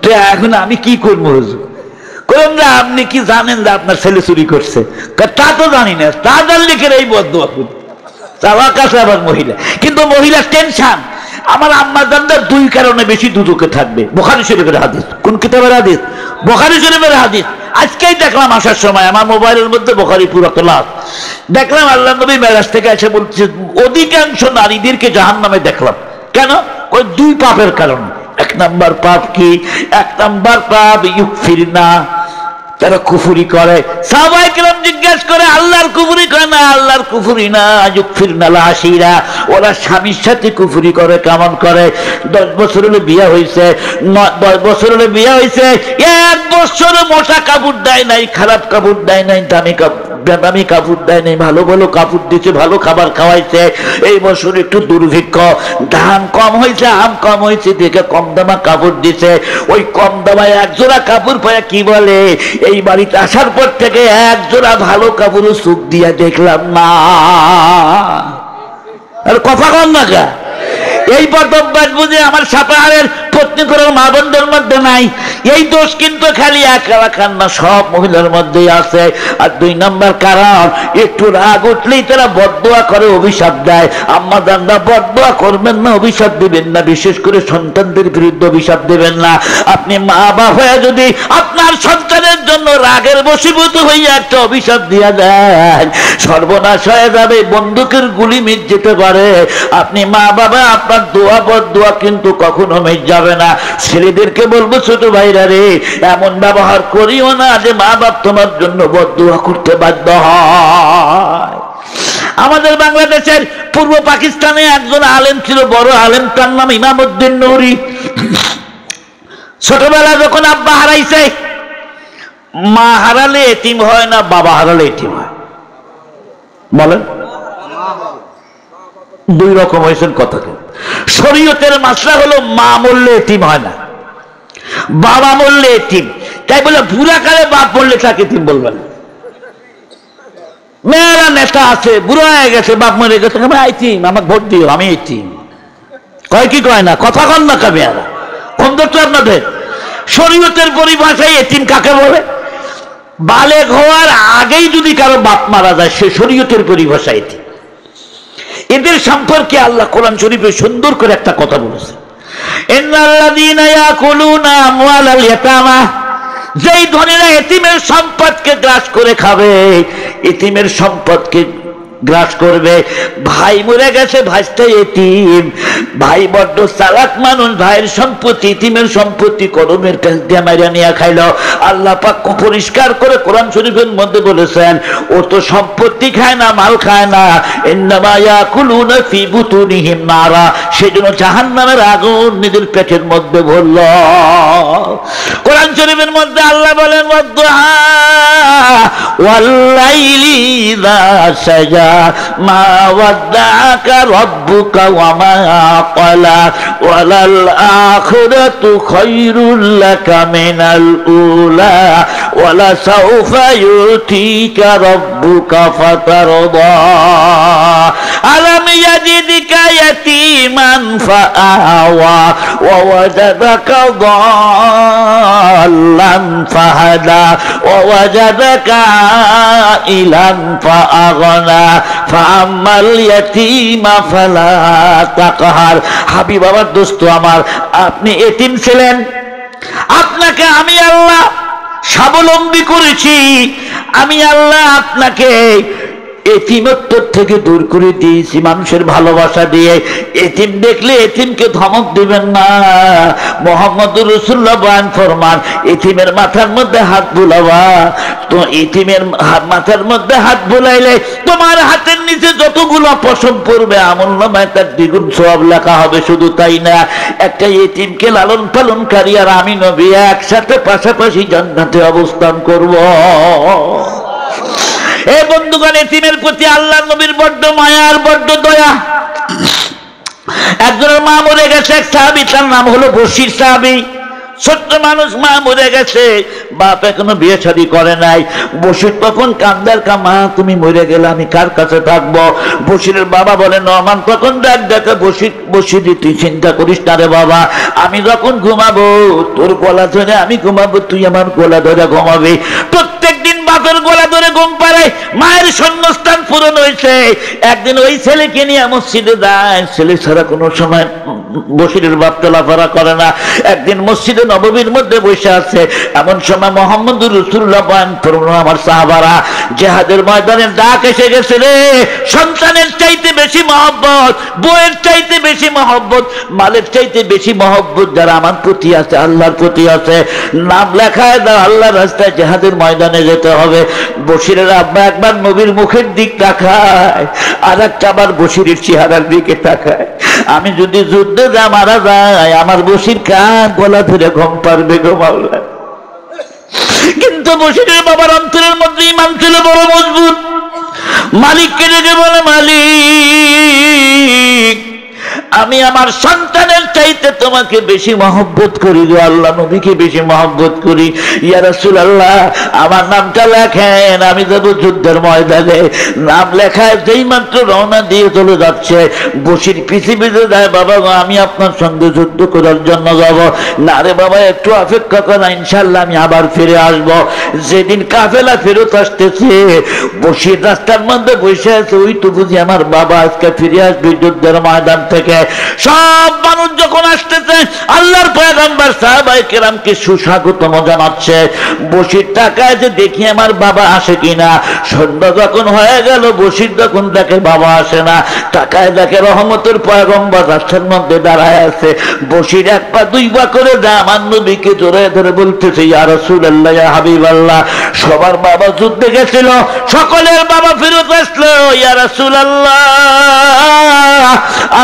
তো এখন আমি কি করবো হুজুর? কইলাম যে আপনি কি জানেন যে আপনার ছেলে চুরি করছে? তা তো জানি না, তা জানলে কেন এই বদদোয়া করি? চাওয়া কাছে আবার মহিলা, কিন্তু মহিলার টেনশন। আমার আম্মা জানদার 2 কারণে বেশি দুদকে থাকবে। বুখারী শরীফের হাদিস। কোন কিতাবের হাদিস? বুখারী শরীফের হাদিস। আজকেই দেখলাম আসার সময় আমার মোবাইলের মধ্যে বুখারী পুরো ক্লাস দেখলাম, আল্লাহ নবী মেরাজ থেকে এসে বলছে অধিকাংশ নারীদেরকে জাহান্নামে দেখলাম। কেন? ওই 2 পাপের কারণে। 1 নাম্বার পাপ কি? 1 নাম্বার পাপ ইউকফিরনা, তারা কুফরি করে। সাহাবায়ে কেরাম জিজ্ঞেস করে আল্লাহর কুফরি করে না? আল্লাহর কুফরি না, ইউকফিরনা লাশিরা, ওরা স্বামীর সাথে কুফরি করে। কেমন করে? 10 বছর হলে বিয়ে হয়েছে, 10 বছর হলে বিয়ে হয়েছে, 1 বছর মোটা কাপড় দেয় নাই, খারাপ কাপড় দেয় নাই, দামি কাপড় দেয় নাই, ভালো ভালো কাপড় দিচ্ছে, ভালো খাবার খাওয়াইছে। এই বছর একটু দুর্ভিক্ষ, ধান কম হয়েছে, আম কম হয়েছে, দেখে কম দামা কাপড় দিছে। ওই কম দামায় 1 জোড়া কাপড় পায় কি বলে এই বাড়িতে আসার পর থেকে 1 জোড়া ভালো কাপড়ও চোখ দিয়া দেখলাম না। আর কথা কম না কা? এই পদব্যাস বুঝে আমার সাপাহারের পত্নী করার মা বোনদের মধ্যে নাই। এই দোষ কিন্তু খালি একা খান না, সব মহিলার মধ্যেই আছে। আর 2 নম্বর কারণ, একটু রাগ উঠলেই তারা বদদোয়া করে, অভিশাপ দেয়। আম্মা জানরা বদদোয়া করবেন না, অভিশাপ দিবেন না, বিশেষ করে সন্তানদের বিরুদ্ধে অভিশাপ দিবেন না। আপনি মা বাবা হয়ে যদি আপনার সন্তানের জন্য রাগের বশীভূত হইয়া একটা অভিশাপ দিয়া দেন, সর্বনাশ হয়ে যাবে, বন্দুকের গুলি মিট যেতে পারে। আপনি মা বাবা, আপনার দোয়া বদদোয়া কিন্তু কখনো মিট যাবে না। ছেলেদেরকে বলবো ছোট ভাইরা রে, এমন ব্যবহার করিও না যে মা বাপ তোমার জন্য বদদোয়া করতে বাধ্য হয়। আমাদের বাংলাদেশের পূর্ব পাকিস্তানে একজন আলেম ছিল, বড় আলেম, তার নাম ইমামউদ্দিন নূরি। ছোটবেলা যখন আব্বা হারাইছে, মা হারালে এতিম হয় না, বাবা হারালে এতিম হয়? বলেন, 2 রকম হয়েছেন কথা। শরীয়তের মাসলা হলো মা মরলে এতিম হয় না, বাবা মরলে এতিম। তাই বলে বুড়া কালে বাপ মরলে তাকে এতিম বলবেন না। মেয়েরা নেতা আছে, বুড়া হয়ে গেছে, বাপ মরে গেছে, এতিম, আমাকে ভোট দিও, আমি এতিম। কয় কি কয় না? কথা কন না কা মেয়েরা? কোন দরকার আপনাদের? শরীয়তের পরিভাষায় এতিম কাকে বলে? বালেগ হওয়ার আগেই যদি কারো বাপ মারা যায়, সে শরীয়তের পরিভাষায় এতিম। এদের সম্পর্কে আল্লাহ কোরআন শরীফে সুন্দর করে একটা কথা বলেছে, ইন্নাল্লাযীনা ইয়াকুলুনা আমওয়ালাল ইয়াতামা, যেই ধনীরা এতিমের সম্পদকে গ্রাস করে খাবে, এতিমের সম্পদকে গ্রাস করবে। ভাই মরে গেছে, ভাইটা এতিম, ভাই বড্ড চালাক মানুষ, ভাইয়ের সম্পত্তি, এতিমের সম্পত্তি কলমের কাছ দিয়ে মাইরা নিয়ে খাইলো। আল্লাহ পাক পরিষ্কার করে কোরআন শরীফের মধ্যে বলেছেন, ও তো সম্পত্তি খায় না, মাল খায় না, ইন্নামা ইয়াকুলুনা ফি বুতুনিহিম নারা, সেজন্য জাহান্নামের আগুন নিজের পেটের মধ্যে ভরল। কোরআন শরীফের মধ্যে আল্লাহ বলেন, ওয়াদুহা, ওয়াল্লাইলি ইযা সাজা মা ওয়াদ্দাআকা রাব্বুকা ওয়া মা ক্বালা ওয়ালাল আখিরাতু খায়রুল লাকা মিনাল উলা ওয়ালা সাউফা ইউতিকা রাব্বুকা ফাতারদা আলাম ইয়াজিদকা ইয়াতীমান ফাআওয়া ওয়া ওয়াজাদাকা দাল্লান ফাহাদা ওয়া ওয়াজাদাকা ইলান ফাআগনা ফাআম্মাল ইয়াতীমা ফালা তাকহার। হাবিব আমার দোস্ত আমার, আপনি এতিম ছিলেন, আপনাকে আমি আল্লাহ স্বাবলম্বী করেছি। আমি আল্লাহ আপনাকে এতিমত্ব থেকে দূর করে দিয়েছি মানুষের ভালোবাসা দিয়ে। এতিম দেখলে এতিমকে ধমক দিবেন না। মুহাম্মদুর রাসূলুল্লাহ বয়ান ফরমান, এতিমের মাথার মধ্যে হাত বুলাবা, তো এতিমের মাথার মধ্যে হাত বুলাইলে তোমার হাতের নিচে যতগুলো পশম পড়বে আমলনামায় তার দ্বিগুণ সওয়াব লেখা হবে। শুধু তাই না, একটা এতিমকে লালন পালনকারী আর আমি নবী একসাথে পাশাপাশি জান্নাতে অবস্থান করব। এই বন্ধুগণ, এতিমের প্রতি আল্লাহ নবীর বড্ড মায়া আর বড্ড দয়া। একজনের মা মরে গেছে, এক সাহাবী, তার নাম হলো বশির সাহাবী। ছোট্ট মানুষ, মা মরে গেছে, বাপ এখনো বিয়ে শাদী করে নাই। বশির তখন কান্দার কা, মা তুমি মরে গেলে আমি কার কাছে থাকবো? বশিরের বাবা বলে, নমান তখন ডাক ডাকে, বশির তুই চিন্তা করিস না রে বাবা, আমি যখন ঘুমাবো তোর গলা ধরে আমি ঘুমাবো, তুই আমার গলা ধরে ঘুমাবি। প্রত্যেকদিন বাপের গলা ধরে ঘুম পাড়ে, মায়ের শূন্যস্থান পূরণ হয়েছে। একদিন ওই ছেলেকে নিয়ে মসজিদে যায়, ছেলে ছাড়া কোনো সময় বশিরের বাপ চলাফেরা করে না। একদিন মসজিদে নববীর মধ্যে বসে আছে, এমন সময় মুহাম্মদুর রাসূলুল্লাহ বয়ান করলেন, আমার সাহাবারা জিহাদের ময়দানে ডাক এসে গেছে রে। সন্তানের চাইতে বেশি মহব্বত, বউয়ের চাইতে বেশি মহব্বত, মালের চাইতে বেশি মহব্বত যারা আমার প্রতি আছে, আল্লাহর প্রতি আছে, নাম লেখায় দাও, আল্লাহর রাস্তায় জিহাদের ময়দানে যেতে হবে। বশিরের আব্বা একবার নবীর মুখের দিক তাকায়, আর একটা আবার বশিরের চেহারার দিকে তাকায়। আমি যদি যুদ্ধে যা মারা যায়, আমার বশির কান গলা ধরে ঘুম পারবে গো মাওলা। কিন্তু বশিরের বাবার অন্তরের মধ্যে ঈমান ছিল বড় মজবুত। মালিককে ডেকে বলে, মালিক আমি আমার সন্তানের চাইতে তোমাকে বেশি মহব্বত করি গো আল্লাহ, নবীকে বেশি মহব্বত করি। ইয়া রাসূলুল্লাহ আমার নামটা লেখেন, আমি যাব যুদ্ধের ময়দানে। নাম লেখায় যেই মাত্র রওনা দিয়ে চলে যাচ্ছে, বশির পৃথিবীতে যায়, বাবা গো আমি আপনার সঙ্গে যুদ্ধ করার জন্য যাব। না রে বাবা, একটু অপেক্ষা করা, ইনশাআল্লাহ আমি আবার ফিরে আসব। যেদিন কাফেলা ফেরত আসতেছে, বশির রাস্তার মধ্যে বসে আছে, ওই তো বুঝি আমার বাবা আজকে ফিরে আসবে যুদ্ধের ময়দান থেকে। সব মানুষ যখন আসতেছে, আল্লাহর পয়গম্বর সাহাবায়ে কেরামকে সুস্বাগতম জানাচ্ছে। বশির তাকায় যে দেখি আমার বাবা আসে কিনা। সন্ধ্যা যখন হয়ে গেল, বশির যখন দেখে বাবা আসে না, তাকায় দেখে রহমতের পয়গম্বর রাস্তার মধ্যে দাঁড়ায় আছে। বশির এক পা দুই পা করে যায়, আমার নবীকে জড়িয়ে ধরে বলতেছে, ইয়া রাসূলুল্লাহ, ইয়া হাবিবাল্লাহ, সবার বাবা যুদ্ধে গেছিল, সকলের বাবা ফেরত আসলো। ইয়া রাসূলুল্লাহ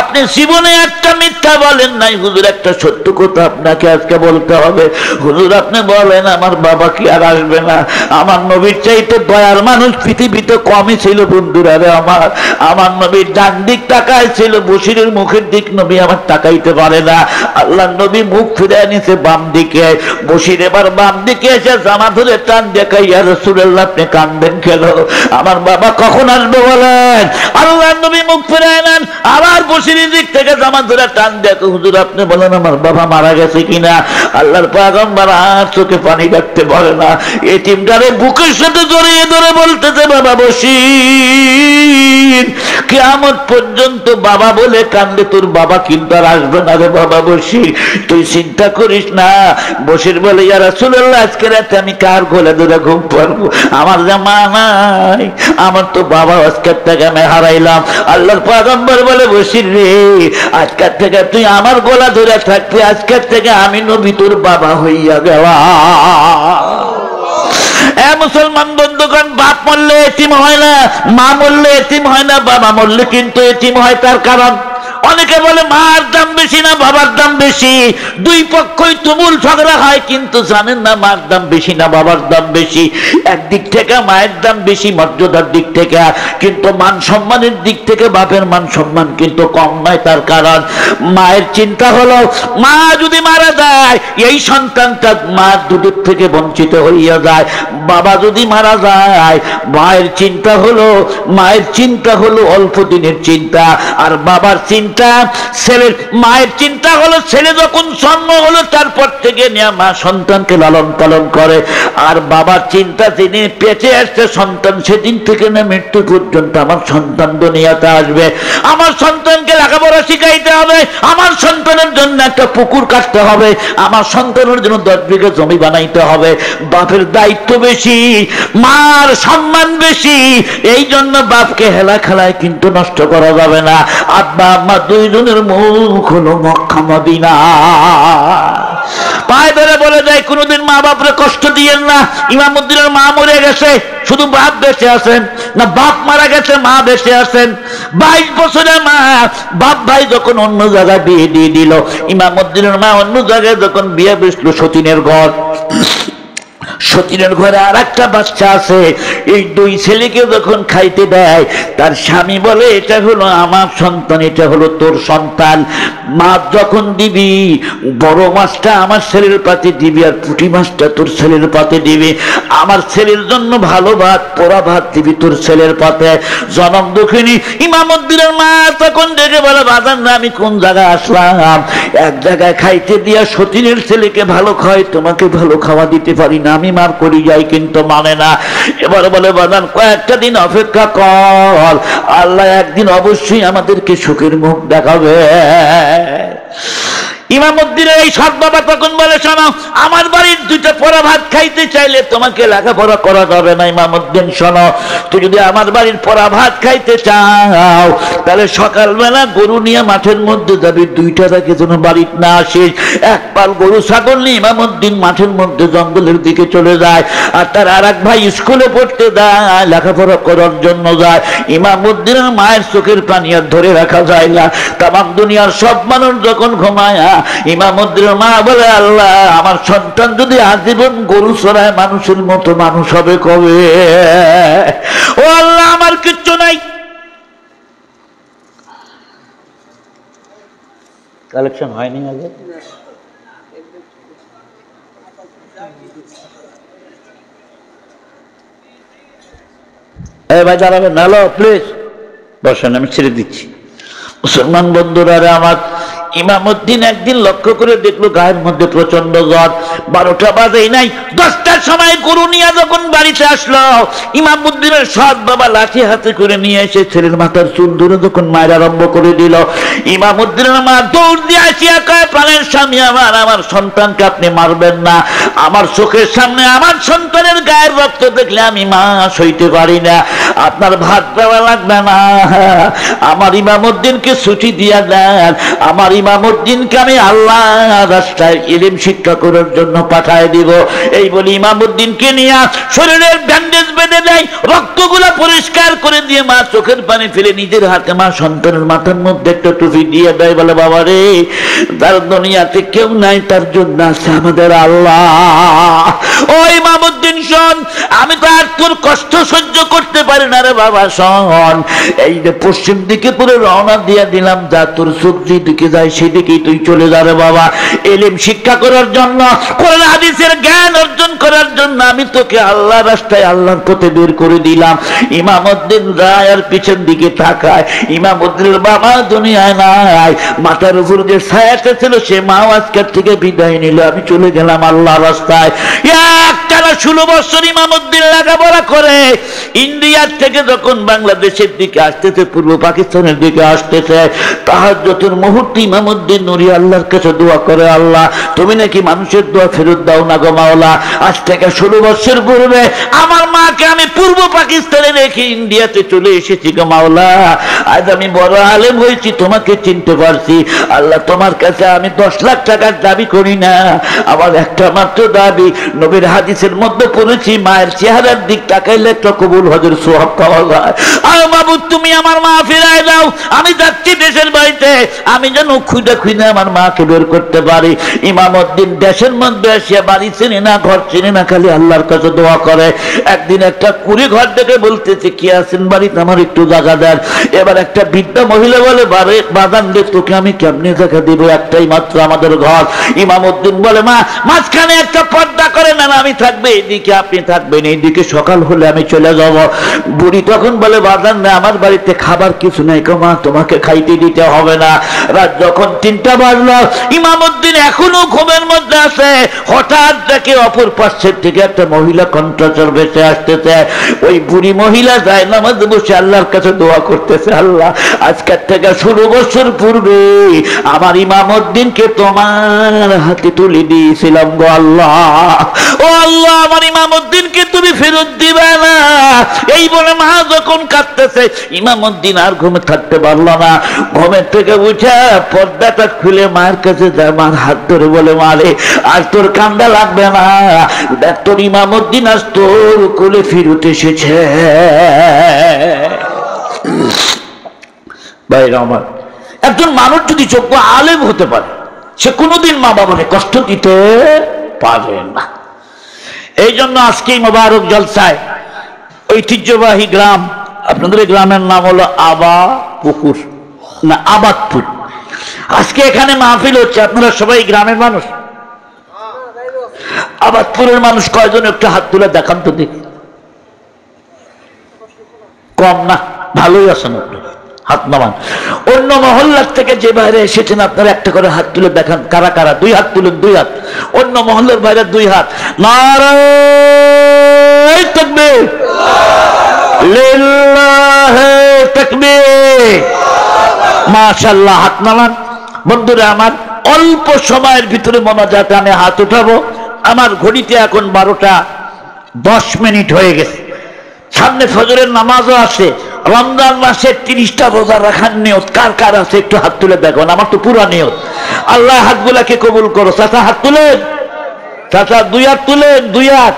আপনি জীবনে একটা মিথ্যা বলেন নাই, হুজুর একটা সত্য কথা আপনাকে আজকে বলতে হবে। হুজুর আপনি বলেন, আমার বাবা কি আর আসবে না? আমার নবীর চাইতে দয়ার মানুষ পৃথিবীতে কমই ছিল বন্ধুরা রে আমার। আমার নবীর ডান দিক তাকায় ছিল, বশিরের মুখের দিক নবী আমার তাকাইতে পারে না। আল্লাহ নবী মুখ ফিরে নিছে বাম দিকে। বশির এবার বাম দিকে এসে জামা ধরে টান দেখাই, ইয়া রাসূলুল্লাহ আপনি কাঁদবেন কেন? আমার বাবা কখন আসবে বলেন? আল্লাহ নবী মুখ ফিরে নেন, আবার বশিরের দিক থেকে জামা ধরে টান দেখো, হুজুর আপনি বলেন আমার বাবা মারা গেছে কিনা? আল্লাহর পয়গম্বর আর চোখে পানি রাখতে পারে না, এতিমটারে বুকের সাথে জড়িয়ে ধরে বলতেছে, বাবা বশির কিয়ামত পর্যন্ত বাবা বলে কান্দে, তোর বাবা কিন্তু আর আসবে না রে বাবা বশির, তুই চিন্তা করিস না। বশির বলে, ইয়া রাসূলুল্লাহ আজকে রাতে আমি কার গলা ধরে ঘুম পারবো? আমার যে মা নাই, আমার তো বাবা আজকের থেকে আমি হারাইলাম। আল্লাহর পয়গম্বর বলে, বশির রে আজকের থেকে তুই আমার গলা ধরে থাকবি, আজকের থেকে আমি নবী তোর বাবা হইয়া গেলাম। মুসলমান বন্ধুগণ, বাপ মরলে এতিম হয় না, মা মরলে এতিম হয় না, বাবা মরলে কিন্তু এতিম হয়। তার কারণ অনেকে বলে মার দাম বেশি না বাবার দাম বেশি, দুই পক্ষই তুমুল ঝগড়া হয়, কিন্তু জানেন না মার দাম বেশি না বাবার দাম বেশি। একদিক থেকে মায়ের দাম বেশি মর্যাদার দিক থেকে, কিন্তু মান সম্মানের দিক থেকে বাপের মান সম্মান কিন্তু কম নয়। তার কারণ মায়ের চিন্তা হলো মা যদি মারা যায় এই সন্তানটা মার দুধের থেকে বঞ্চিত হইয়া যায়, বাবা যদি মারা যায় মায়ের চিন্তা হলো অল্প দিনের চিন্তা, আর বাবার চিন্তা ছেলের, মায়ের চিন্তা হলো ছেলে যখন জন্ম হলো তারপর থেকে নিয়ে মা সন্তানকে লালন পালন করে, আর বাবার চিন্তা তিনি পেটে আসছে সন্তান সেদিন থেকে না মৃত্যু পর্যন্ত আমার সন্তান দুনিয়াতে আসবে, আমার সন্তানকে লেখাপড়া শিখাইতে হবে, আমার সন্তানের জন্য একটা পুকুর কাটতে হবে, আমার সন্তানের জন্য 10 বিঘা জমি বানাইতে হবে। বাপের দায়িত্ব বেশি, মার সম্মান বেশি, এই জন্য বাপকে হেলা খেলায় কিন্তু নষ্ট করা যাবে না। আব্বা আম্মা দুইজনের মুখ হলো মক্কা মদিনা। পায়ে ধরে বলে যায় কোনোদিন মা বাপরে কষ্ট দিয়েন না। ইমামউদ্দিনের মা মরে গেছে, শুধু বাপ বেঁচে আছেন না, বাপ মারা গেছে মা বেঁচে আছেন। 22 বছরের মা, বাপ ভাই যখন অন্য জায়গায় বিয়ে দিয়ে দিল, ইমামউদ্দিনের মা অন্য জায়গায় যখন বিয়ে বসলো সতীনের ঘর, সতীনের ঘরে আর একটা বাচ্চা আছে। এই দুই ছেলেকে যখন খাইতে দেয় তার স্বামী বলে এটা হলো আমার সন্তান, এটা হলো তোর সন্তান। মাছ যখন দিবি বড় মাছটা আমার ছেলের পাতে দিবি, আর পুঁটি মাছটা তোর ছেলের পাতে দিবি। আমার ছেলের জন্য ভালো ভাত পোড়া ভাত দিবি তোর ছেলের পাতে। জনম দুঃখিনী ইমামউদ্দিনের মা তখন দেখে বলে বাজার না আমি কোন জায়গায় আসলাম, এক জায়গায় খাইতে দিয়া সতীনের ছেলেকে ভালো খাওয়াই, তোমাকে ভালো খাওয়া দিতে পারি না, আমি মার করি যাই কিন্তু মানে না। এবার বলে বাজান কয়েকটা দিন অপেক্ষা কর, আল্লাহ একদিন অবশ্যই আমাদেরকে সুখের মুখ দেখাবে। ইমামউদ্দিনের এই সৎ বাবা তখন বলে শোনো, আমার বাড়ির 2টা পোড়া ভাত খাইতে চাইলে তোমাকে লেখাপড়া করা যাবে না। ইমামউদ্দিন শোনো, তুই যদি আমার বাড়ির পোড়া ভাত খাইতে চাও তাহলে সকালবেলা গরু নিয়ে মাঠের মধ্যে যাবি, 2টা থেকে যেন বাড়িতে না আসিস। এক পাল গরু ছাগল নিয়ে ইমামউদ্দিন মাঠের মধ্যে জঙ্গলের দিকে চলে যায়, আর তার আর এক ভাই স্কুলে পড়তে যায়, লেখাপড়া করার জন্য যায়। ইমামউদ্দিনের মায়ের চোখের পানি আর ধরে রাখা যায় না। তামাম দুনিয়ার সব মানুষ যখন ঘুমায়, ইমামউদ্দিনের মা বলে আল্লাহ আমার সন্তান যদি আজীবন গরু চড়ায় মানুষের মতো মানুষ হবে কবে? ও আল্লাহ আমার কিচ্ছু নাই। কালেকশন হয়নি আগে? ভাই দাঁড়াবেন না, প্লিজ বসেন, আমি ছেড়ে দিচ্ছি। মুসলমান বন্ধুরা আমার, ইমামউদ্দিন একদিন লক্ষ্য করে দেখলো গায়ের মধ্যে প্রচন্ড জ্বর। 12টা বাজেই নাই, 10টার সময় গরু নিয়ে যখন বাড়িতে আসলো, ইমামউদ্দিনের সৎ বাবা লাঠি হাতে করে নিয়ে এসে ছেলের মাথার চুল ধরে যখন মায়ের আরম্ভ করে দিল, ইমামউদ্দিনের মা দৌড় দিয়ে আসিয়া কয় প্রাণের স্বামী আমার, আমার সন্তানকে আপনি মারবেন না, আমার চোখের সামনে আমার সন্তানের গায়ের রক্ত দেখলে আমি মা সইতে পারি না, আপনার ভাত দেওয়া লাগবে না, আমার ইমামউদ্দিনকে ছুটি দিয়া দেন, আমার ইমামউদ্দিনকে আমি আল্লাহ রাস্তায় ইলম শিক্ষা করার জন্য পাঠায় দিব। এই বলে ইমামউদ্দিনকে নিয়ে শরীরের ব্যান্ডেজ বেঁধে দেয়, রক্তগুলো পরিষ্কার করে দিয়ে মা চোখের পানি ফেলে নিজের হাতে মা সন্তানের মাথার মধ্যে একটা টুপি দিয়ে দেয়, বলে বাবা রে, তার দুনিয়াতে কেউ নাই, তার জন্য আছে আমাদের আল্লাহ। ও ইমামউদ্দিন শোন, আমি তো আর তোর কষ্ট সহ্য করতে পারি না রে বাবা, শোন, এই যে পশ্চিম দিকে পুরো রওনা দিয়ে দিলাম, যা তোর সবজি দিকে যায় সেদিকেই তুই চলে যা রে বাবা। ইলম শিক্ষা করার জন্য, কোরআন হাদিসের জ্ঞান অর্জন করার জন্য আমি তোকে আল্লাহ রাস্তায় আল্লাহর পথে বের করে দিলাম। ইমামউদ্দিন রায় আর পিছন দিকে তাকায়, ইমামউদ্দিনের বাবা দুনিয়ায় নাই, মাথার উপর যে ছায়াটা ছিল সে মাও আজকের থেকে বিদায় নিল, আমি চলে গেলাম আল্লাহ রাস্তায়। একটানা 16 বছর ইমামউদ্দিন লেখাপড়া করে ইন্ডিয়ার থেকে যখন বাংলাদেশের দিকে আসতেছে, পূর্ব পাকিস্তানের দিকে আসতেছে, তাহাজ্জুদের মুহূর্তে ইমামউদ্দিন নুরি আল্লাহর কাছে দোয়া করে, আল্লাহ তুমি নাকি মানুষের দোয়া ফেরত দাও না গো মাওলা, আজ থেকে 16 বছর পূর্বে আমার মাকে আমি পূর্ব পাকিস্তানে রেখে ইন্ডিয়াতে চলে এসেছি গো মাওলা, আজ আমি বড় আলেম হয়েছি, তোমাকে চিনতে পারছি। আল্লাহ তোমার কাছে আমি 10 লাখ টাকার দাবি করি না, আমার একটা মাত্র দাবি, নবীর হাদিসের মধ্যে পড়েছি মায়ের চেহারার দিক তাকাইলে একটা কবুল হজের সওয়াব পাওয়া যায়। আর মাবুদ তুমি আমার মা ফিরায় দাও, আমি যাচ্ছি দেশের বাড়িতে, আমি যেন খুঁজে খুঁজে আমার মাকে বের করতে পারি। ইমামউদ্দিন দেশের মধ্যে এসে বাড়ি চিনি না, ঘর চিনি না, খালি আল্লাহর কাছে দোয়া করে। একদিন একটা কুড়ি ঘর দেখে বলতেছে কি আছেন বাড়িতে, আমার একটু জায়গা দেন। এবার একটা বৃদ্ধা মহিলা বলে বাগান রে, তোকে আমি কেমনে জায়গা দিব, একটাই মাত্র আমাদের ঘর। ইমামউদ্দিন বলে মা মাঝখানে একটা পর্দা করে না, আমি থাকবে এইদিকে, আপনি থাকবেন এইদিকে, সকাল হলে আমি চলে যাব। বুড়ি তখন বলে বাগান রে, আমার বাড়িতে খাবার কিছু নাই গো মা, তোমাকে খাইতে দিতে হবে না। রাত যখন 3টা বাজলো, ইমামউদ্দিন এখনো ঘুমের মধ্যে আছে। হঠাৎ দেখে অপর পাশের থেকে একটা মহিলা কণ্ঠস্বর ভেসে আসতেছে। ওই বুড়ি মহিলা যায় নামাজে বসে আল্লাহর কাছে দোয়া করতেছে, আল্লাহ আজকের থেকে 16 বছর পূর্বে আমার ইমামউদ্দিনকে তোমার হাতে তুলে দিয়েছিলাম গো আল্লাহ, ও আল্লাহ আমার ইমামউদ্দিনকে তুমি ফেরত দিবে না। এই বলে মা যখন কাঁদতেছে, ইমামউদ্দিন আর ঘুমে থাকতে পারলো না। ঘুমের থেকে উঠে পর্দাটা খুলে মায়ের কাছে যায়, মার হাত ধরে বলে মারে আজ তোর কান্দা লাগবে না, দেখ তোর ইমামউদ্দিন আজ তোর কোলে ফিরত এসেছে। ভাইরা আমার, একজন মানুষ যদি যোগ্য আলেম হতে পারে, সে কোনোদিন মা বাবাকে কষ্ট দিতে পারে না। এই জন্য আজকে মোবারক জলসায় ঐতিহ্যবাহী গ্রাম, আপনাদের গ্রামের নাম হলো আবাপুকুর না আবাদপুর। আজকে এখানে মাহফিল হচ্ছে, আপনারা সবাই গ্রামের মানুষ। আবাদপুরের মানুষ কয়জন একটু হাত তুলে দেখান তো দেখি। কম না, ভালোই আছেন আপনারা, হাত নামান। অন্য মহল্লার থেকে যে বাইরে এসেছেন আপনারা একটা করে হাত তুলে দেখান, কারা কারা, 2 হাত তুলেন, 2 হাত। অন্য মহল্লার বাইরে 2 হাত। নারায়ে তাকবীর, লিল্লাহি তাকবীর, মাশাআল্লাহ। হাত নামান। বন্ধুরা আমার, অল্প সময়ের ভিতরে মোনাজাতে আমি হাত উঠাবো। আমার ঘড়িতে এখন 12টা 10 মিনিট হয়ে গেছে। সামনে ফজরের নামাজও আছে। রমজান মাসে 30টা রোজা রাখার নিয়ত কার কার আছে একটু হাত তুলে দেখুন। আমার তো পুরা নিয়ত। আল্লাহ হাতগুলাকে কবুল করো। চাচা হাত তুলেন, চাচা 2 হাত তুলেন, 2 হাত।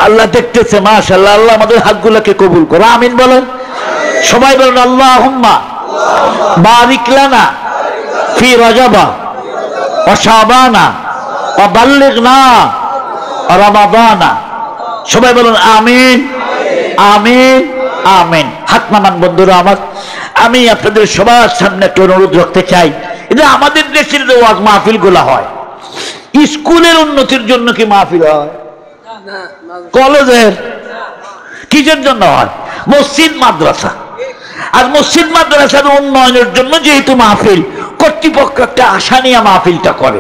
আল্লাহ দেখতেছে, মাশাআল্লাহ। আল্লাহ আমাদের হাতগুলাকে কবুল করো, আমিন বলেন। সবাই বলেন আল্লাহুম্মা বারিক লানা ফি রজবা ওয়া শাবানা ওয়া বাল্লিগনা রমাদানা। সবাই বলুন আমিন, আমিন, আমিন। হাত নামান। বন্ধুরা আমার, আমি আপনাদের সবার সামনে একটা অনুরোধ রাখতে চাই, যে আমাদের দেশের যে ওয়াজ মাহফিল গুলা হয়, স্কুলের উন্নতির জন্য কি মাহফিল হয়? কলেজের কিসের জন্য হয়? মসজিদ মাদ্রাসা। আর মসজিদ মাদ্রাসার উন্নয়নের জন্য যেহেতু মাহফিল, কর্তৃপক্ষ একটা আশা নিয়ে মাহফিলটা করে।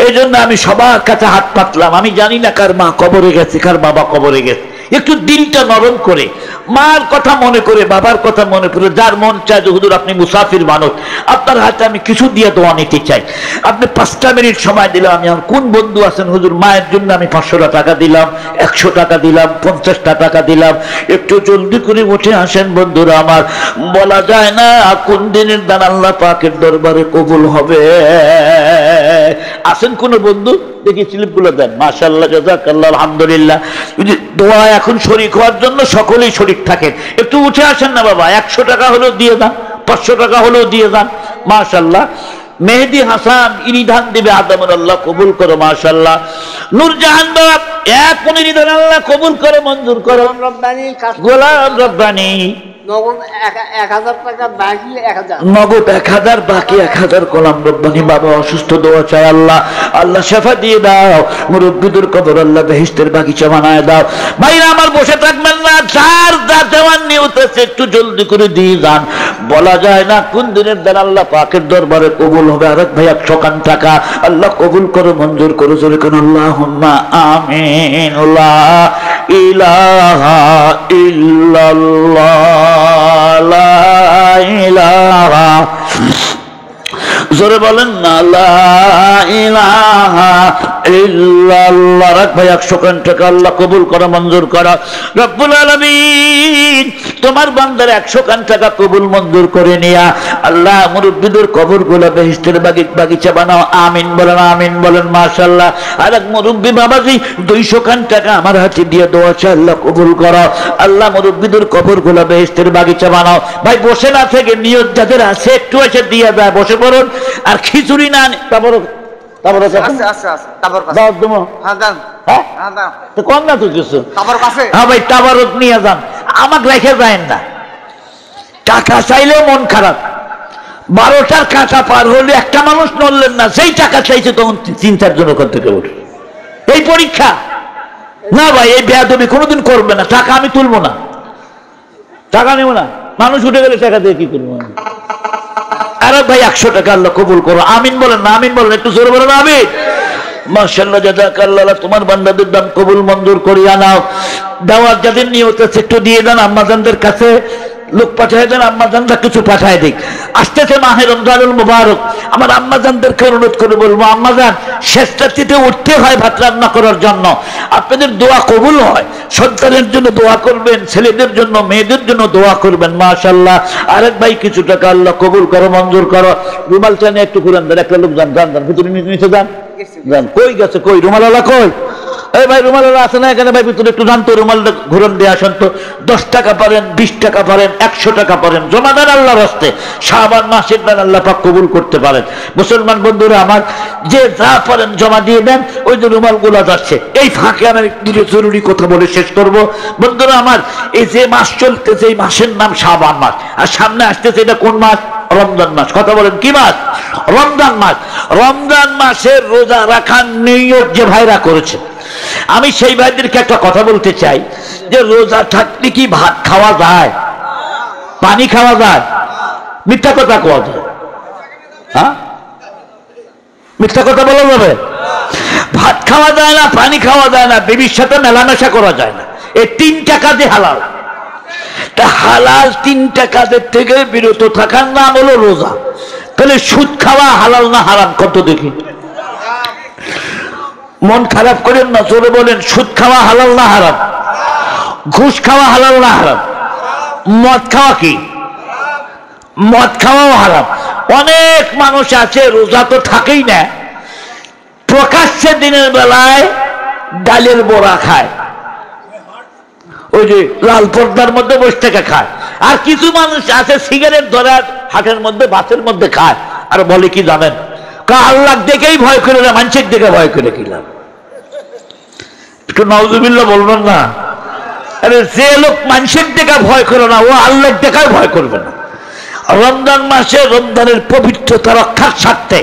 এই জন্য আমি সবার কাছে হাত পাতলাম। আমি জানি না কার মা কবরে গেছে, কার বাবা কবরে গেছে। একটু দিলটা নরম করে, মার কথা মনে করে, বাবার কথা মনে করে, যার মন চায় যে হুজুর আপনি মুসাফির মানুষ, আপনার হাতে আমি কিছু দিয়ে দোয়া নিতে চাই, আপনি 5টা মিনিট সময় দিলাম। আমি আমার কোন বন্ধু আছেন হুজুর মায়ের জন্য আমি 500 টাকা দিলাম, 100 টাকা দিলাম, 50টা টাকা দিলাম, একটু জলদি করে উঠে আসেন বন্ধুরা আমার। বলা যায় না কোন দিনের দান আল্লাহ পাকের দরবারে কবুল হবে। আসেন কোন বন্ধু, দেখি স্লিপগুলো দেন। মাশাআল্লাহ, জাযাকাল্লাহ, আলহামদুলিল্লাহ। দোয়া এখন শরীক হওয়ার জন্য সকলেই শরীক থাকেন। একটু উঠে আসেন না বাবা, 100 টাকা হলেও দিয়ে দেন, 500 টাকা হলেও দিয়ে দেন। মাশাআল্লাহ। মেহেদি হাসান ইরিধান দিবে, আদমর আল্লাহ কবুল করো। মাশাআল্লাহ। নূরজাহান বাবা 1 ইরিধান আল্লাহ কবুল করে, মঞ্জুর করো। গোলাম রব্বানি নগদ 1000 টাকা বাকি 1000, নগদ 1000 বাকি 1000। গোলাম রব্বানি বাবা অসুস্থ, দোয়া চাই আল্লাহ, আল্লাহ শেফা দিয়ে দাও। মুরব্বিদের কবর আল্লাহ বেহেশতের বাগিচা বানায় দাও। ভাইরা আমার বসে থাকবেন না, যার যা দেওয়ার নিয়ত আছে একটু জলদি করে দিয়ে যান। বলা যায় না কোন দিনের দিন আল্লাহ পাকের দরবারে কবুল হবে। আরেক ভাই 100 খান টাকা আল্লাহ কবুল করো, মঞ্জুর করো। জোরে কোন আল্লাহুম্মা আমিন। লা ইলাহা ইল্লাল্লাহ, লা ইলাহা জোরে বলেন না লা ইলাহা ইল্লাল্লাহ। রাখ ভাই 100 কোটি টাকা আল্লাহ কবুল করা, মঞ্জুর করা। রব্বুল আলামিন তোমার বান্দার 100 কোটি টাকা কবুল মঞ্জুর করে নিয়া আল্লাহ মুরব্বিদের কবরগুলো বেহেশতের বাগিচা বানাও। আমিন বলেন, আমিন বলেন। মাশাআল্লাহ। আর এক মুরব্বি বাবাজি 200 কোটি টাকা আমার হাতে দিয়ে দোয়া চাই, আল্লাহ কবুল করো। আল্লাহ মুরব্বিদের কবরগুলো বেহেশতের বাগিচা বানাও। ভাই বসে না থেকে নিয়ত যাদের আছে একটু এসে দিয়ে যায়, বসে পড়ুন। আর খিচুড়ি না তারপর নিয়ে যান, আমাকে রেখে যায় না। টাকা চাইলেও মন খারাপ। 12টার কাঁচা পার হলে একটা মানুষ নড়লেন না, যেই টাকা চাইছে তখন চিন্তার জন্য করতে কেবল এই পরীক্ষা না। ভাই এই বেয়াদবি কোনোদিন করবে না। টাকা আমি তুলবো না, টাকা নেব না। মানুষ উঠে গেলে টাকা দিয়ে কি করবো? আরে ভাই 100 টাকা আল্লাহ কবুল করো। আমিন বলেন না, আমিন বলেন, একটু জোরে বলেন আমিন। মাশাআল্লাহ, জাযাকাল্লাহ। তোমার বান্দাদের দান কবুল মঞ্জুর করিয়া নাও। দাওয়াত যাদের নিয়ত আছে একটু দিয়ে দেন, আম্মাজানদের কাছে লোক পাঠায় দেন, আম্মাজানরা কিছু পাঠায় দিক। আসতেছে মাহে রমজানুল মুবারক। আমার আম্মাজানদেরকে অনুরোধ করে বলবো, আম্মাজান শেষ রাত্রিতে উঠতে হয় ভাত রান্না করার জন্য। আপনাদের দোয়া কবুল হয়, সন্তানের জন্য দোয়া করবেন, ছেলেদের জন্য মেয়েদের জন্য দোয়া করবেন। মাশাআল্লাহ। আরেক ভাই কিছু টাকা আল্লাহ কবুল করো, মঞ্জুর করো। রুমাল টানে একটু ঘুরান দেন, একটা লোক যান যান যান ভিতরে নিচে যান যান। কই গেছে, কই রুমাল কই? এই ভাই রুমাল আছে না এখানে? ভাই ভিতরে একটু জানতো, রুমালটা ঘুরন দিয়ে আসেন তো। 10 টাকা পারেন, 20 টাকা পারেন, 100 টাকা পারেন, জমা দেন আল্লাহর রাস্তে। শাবান মাসের দান আল্লাহ পাক কবুল করতে পারেন। মুসলমান বন্ধুরা আমার, যে যা পারেন জমা দিয়ে দেন, ওই যে রুমালগুলো যাচ্ছে। এই ফাঁকে আমি জরুরি কথা বলে শেষ করব। বন্ধুরা আমার, এই যে মাস চলতেছে এই মাসের নাম শাবান মাস, আর সামনে আসতেছে এটা কোন মাস? রমজান মাস। কথা বলেন কি মাস? রমজান মাস। রমজান মাসের রোজা রাখার নিয়ত যে ভাইরা করেছে, আমি সেই ভাইদেরকে একটা কথা বলতে চাই যে রোজা থাকলে কি ভাত খাওয়া যায়? পানি খাওয়া যায়? মিথ্যা কথা কোয়া যায়? হ্যাঁ, মিথ্যা কথা বলা যাবে? ভাত খাওয়া যায় না, পানি খাওয়া যায় না, বিবির সাথে মেলামেশা করা যায় না। এই 3টা কাজে হালাল। তা হালাল 3টা কাজের থেকে বিরত থাকার নাম হলো রোজা। তাহলে সুদ খাওয়া হালাল না হারাম? কত দেখি। মন খারাপ করেন না, জোরে বলেন। সুদ খাওয়া হালাল না হারাম? ঘুষ খাওয়া হালাল না হারাম? মদ খাওয়া কি? মদ খাওয়াও হারাম। অনেক মানুষ আছে রোজা তো থাকেই না, প্রকাশ্যে দিনের বেলায় ডালের বড়া খায়, ওই যে লাল পর্দার মধ্যে বসে থেকে খায়। আর কিছু মানুষ আছে সিগারেট ধরে হাটের মধ্যে বাসের মধ্যে খায়, আর বলে কি জানেন? আল্লাহ দেখেই ভয় করে না, মানুষের দেখে ভয় করে কিলাম। একটু নাউজুবিল্লাহ বলবেন না? আরে যে লোক মানুষের দেখে ভয় করে না, ও আল্লাহ দেখায় ভয় করবে না। রমজান মাসে রমজানের পবিত্রতা রক্ষার স্বার্থে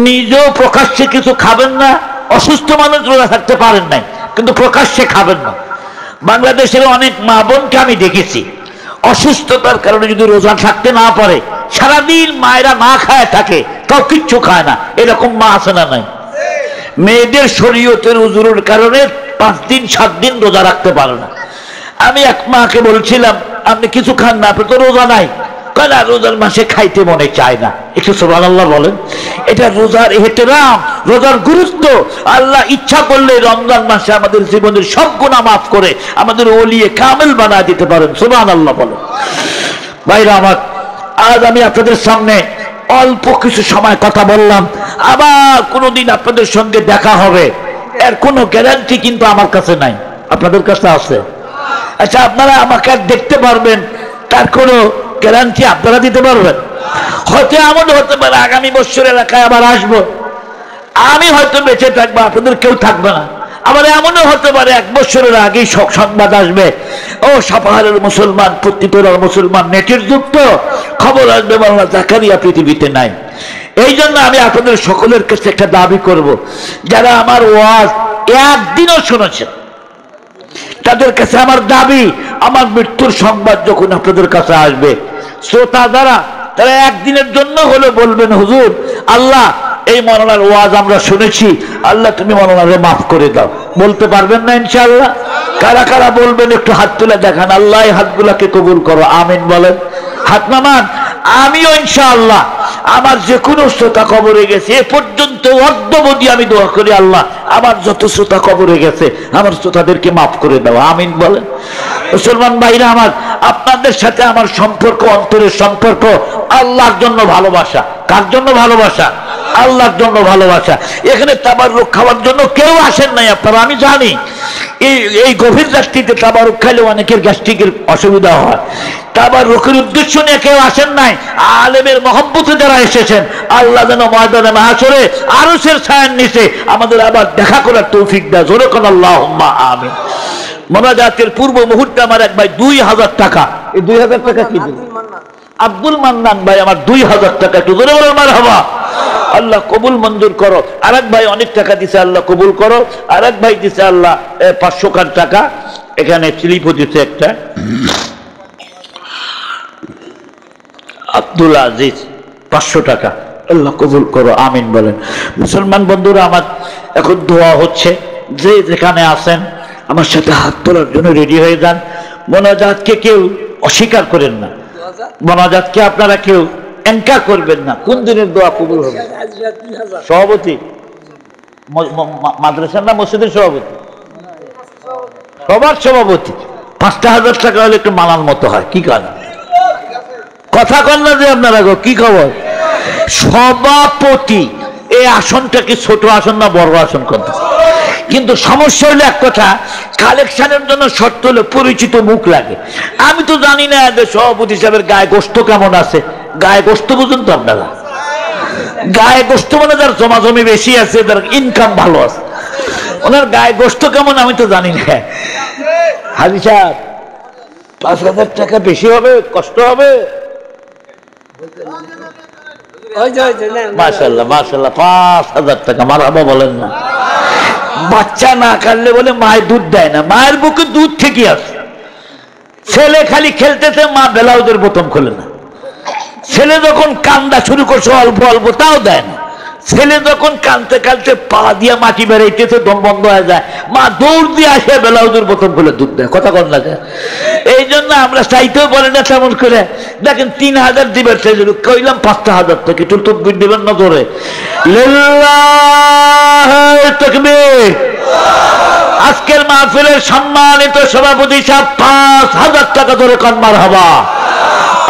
নিজেও প্রকাশ্যে কিছু খাবেন না। অসুস্থ মানুষ রোজা থাকতে পারেন নাই, কিন্তু প্রকাশ্যে খাবেন না। বাংলাদেশের অনেক মা বোনকে আমি দেখেছি অসুস্থতার কারণে যদি রোজা থাকতে না পারে, সারাদিন মায়েরা না খায় থাকে, তাও কিচ্ছু খায় না। এরকম মা আছে না নাই? মেয়েদের শরীয়তের উজুরের কারণে 5 দিন 7 দিন রোজা রাখতে পারে না। আমি এক মাকে বলছিলাম, আপনি কিছু খান না, আপনি তো রোজা নাই। না, রোজার মাসে খাইতে মনে চায় না। একটু সুবহানাল্লাহ বলেন। এটা রোজার ইহতিরাম, রোজার গুরুত্ব। আল্লাহ ইচ্ছা করলে রমজান মাসে আমাদের জীবনের সব গুনাহ মাফ করে আমাদের ওলিয়ে কামেল বানায় দিতে পারেন। সুবহানাল্লাহ বলেন। ভাইরা আমার, আজ আমি আপনাদের সামনে অল্প কিছু সময় কথা বললাম। আবার কোনোদিন আপনাদের সঙ্গে দেখা হবে, এর কোনো গ্যারান্টি কিন্তু আমার কাছে নাই, আপনাদের কাছে আছে। আচ্ছা, আপনারা আমাকে দেখতে পারবেন, তার কোনো গ্যারান্টি আপনারা দিতে পারবেন? হয়তো এমন হতে পারে আগামী বছর এলাকায় আবার আসবো, আমি হয়তো বেঁচে থাকবো, আপনাদের কেউ থাকবে না। আবার এমনও হতে পারে 1 বছরের আগেই সংবাদ আসবে, ও সাপাহারের মুসলমান, পত্নীতলার মুসলমান, নেটের যুগ তো, খবর আসবে মাওলানা জাকারিয়া পৃথিবীতে নাই। এই জন্য আমি আপনাদের সকলের কাছে একটা দাবি করব, যারা আমার ওয়াজ একদিনও শুনেছেন, তাদের কাছে আমার দাবি, আমার মৃত্যুর সংবাদ যখন আপনাদের কাছে আসবে, শ্রোতা যারা, তারা একদিনের জন্য হলে বলবেন, হুজুর আল্লাহ এই মাওলানার ওয়াজ আমরা শুনেছি, আল্লাহ তুমি মাওলানারে মাফ করে দাও। বলতে পারবেন না ইনশাআল্লাহ? কারা কারা বলবেন একটু হাত তুলে দেখান। আল্লাহ এই হাতগুলাকে কবুল করো, আমিন বলেন। হাত নামান। আমিও ইনশাআল্লাহ আমার যে কোনো শ্রোতা কবরে গেছে এ পর্যন্ত অদ্যবধি আমি দোয়া করি, আল্লাহ আমার যত শ্রোতা কবরে গেছে আমার শ্রোতাদেরকে মাফ করে দাও, আমিন বলেন। মুসলমান ভাইরা আমার, আপনাদের সাথে আমার সম্পর্ক অন্তরের সম্পর্ক, আল্লাহর জন্য ভালোবাসা। কার জন্য ভালোবাসা? আল্লাহর জন্য ভালোবাসা। এখানে তাবারুক খাওয়ার জন্য কেউ আসেন নাই আপনারা, আমি জানি এই গভীর রাত্রিতে তাবারুক খাইলে অনেকের গ্যাস্ট্রিকের অসুবিধা হয়। তাবারুকের উদ্দেশ্য নিয়ে কেউ আসেন নাই, আলেমের মহব্বতে যারা এসেছেন, আল্লাহ যেন ময়দানে মাহশরে আরশের ছায়ার নিচে আমাদের আবার দেখা করার তৌফিক দেয়। জোরে কোন আল্লাহুম্মা আমিন। মোনাজাতের পূর্ব মুহূর্তে আমার এক ভাই 2000 টাকা, এই 2000 টাকা কি দিল? আব্দুল মান্নান ভাই আমার 2000 টাকা, একটু জোরে বলেন মারহাবা। আল্লাহ কবুল মঞ্জুর করো। আরেক ভাই অনেক টাকা দিছে, আল্লাহ কবুল করো। আরেক ভাই দিছে আল্লাহ 500 টাকা, এখানে স্লিপও দিছে একটা। আব্দুল আজিজ 500 টাকা, আল্লাহ কবুল করো, আমিন বলেন। মুসলমান বন্ধুরা আমার, এখন দোয়া হচ্ছে, যে যেখানে আছেন আমার সাথে হাত তোলার জন্য রেডি হয়ে যান। মোনাজাতকে কেউ অস্বীকার করেন না, মোনাজাতকে আপনারা কেউ এনকার করবেন না। কোন দিনের দোয়া কবুল হবে? সভাপতি মাদ্রাসার না মসজিদের সভাপতি? সবার সভাপতি। 5,000 টাকা হলে একটু মানার মতো হয়, কি কাজ? কথা কন না যে আপনারা, কি খবর? সভাপতি এই আসনটা কি ছোট আসন না বড় আসন? কত কিন্তু সমস্যা হলো এক কথা, কালেকশনের জন্য শর্ত হলো পরিচিত মুখ লাগে। আমি তো জানি না যে সভাপতি সাহেবের গায়ে গোস্ত কেমন আছে। গায়ে গোস্ত বুঝুন তো আপনারা? গায়ে গোস্ত মানে যার জমাজমি বেশি আছে, তার ইনকাম ভালো আছে। ওনার গায়ে গোস্ত কেমন আমি তো জানি না। হাজি সাহেব 5,000 টাকা বেশি হবে, কষ্ট হবে। মাশাআল্লাহ মাশাআল্লাহ, 5,000 টাকা, মারহাবা বলেন না। বাচ্চা না কাটলে বলে মায়ের দুধ দেয় না, মায়ের বুকে দুধ থেকে আসে। ছেলে খালি খেলতেছে, মা ব্লাউজের বোতাম খোলে না। ছেলে যখন কান্দা শুরু করছে অল্প অল্প, তাও দেয় না। ছেলে যখন কানতে কানতে পা দিয়ে মাটি বেড়াইতেছে, দম বন্ধ হয়ে যায়, মা দৌড় দিয়ে আসে ব্লাউজের বোতাম খুলে দুধ দেয়। কথা কন না? এই জন্য আমরা চাইতেও বলে না তেমন করে। দেখেন 3,000 দিবেন, কইলাম 5,000 টাকা, একটু তকবীর দিবেন না ধরে। আজকের মাহফিলের সম্মানিত সভাপতি সাহেব 5,000 টাকা ধরে কন মারহাবা।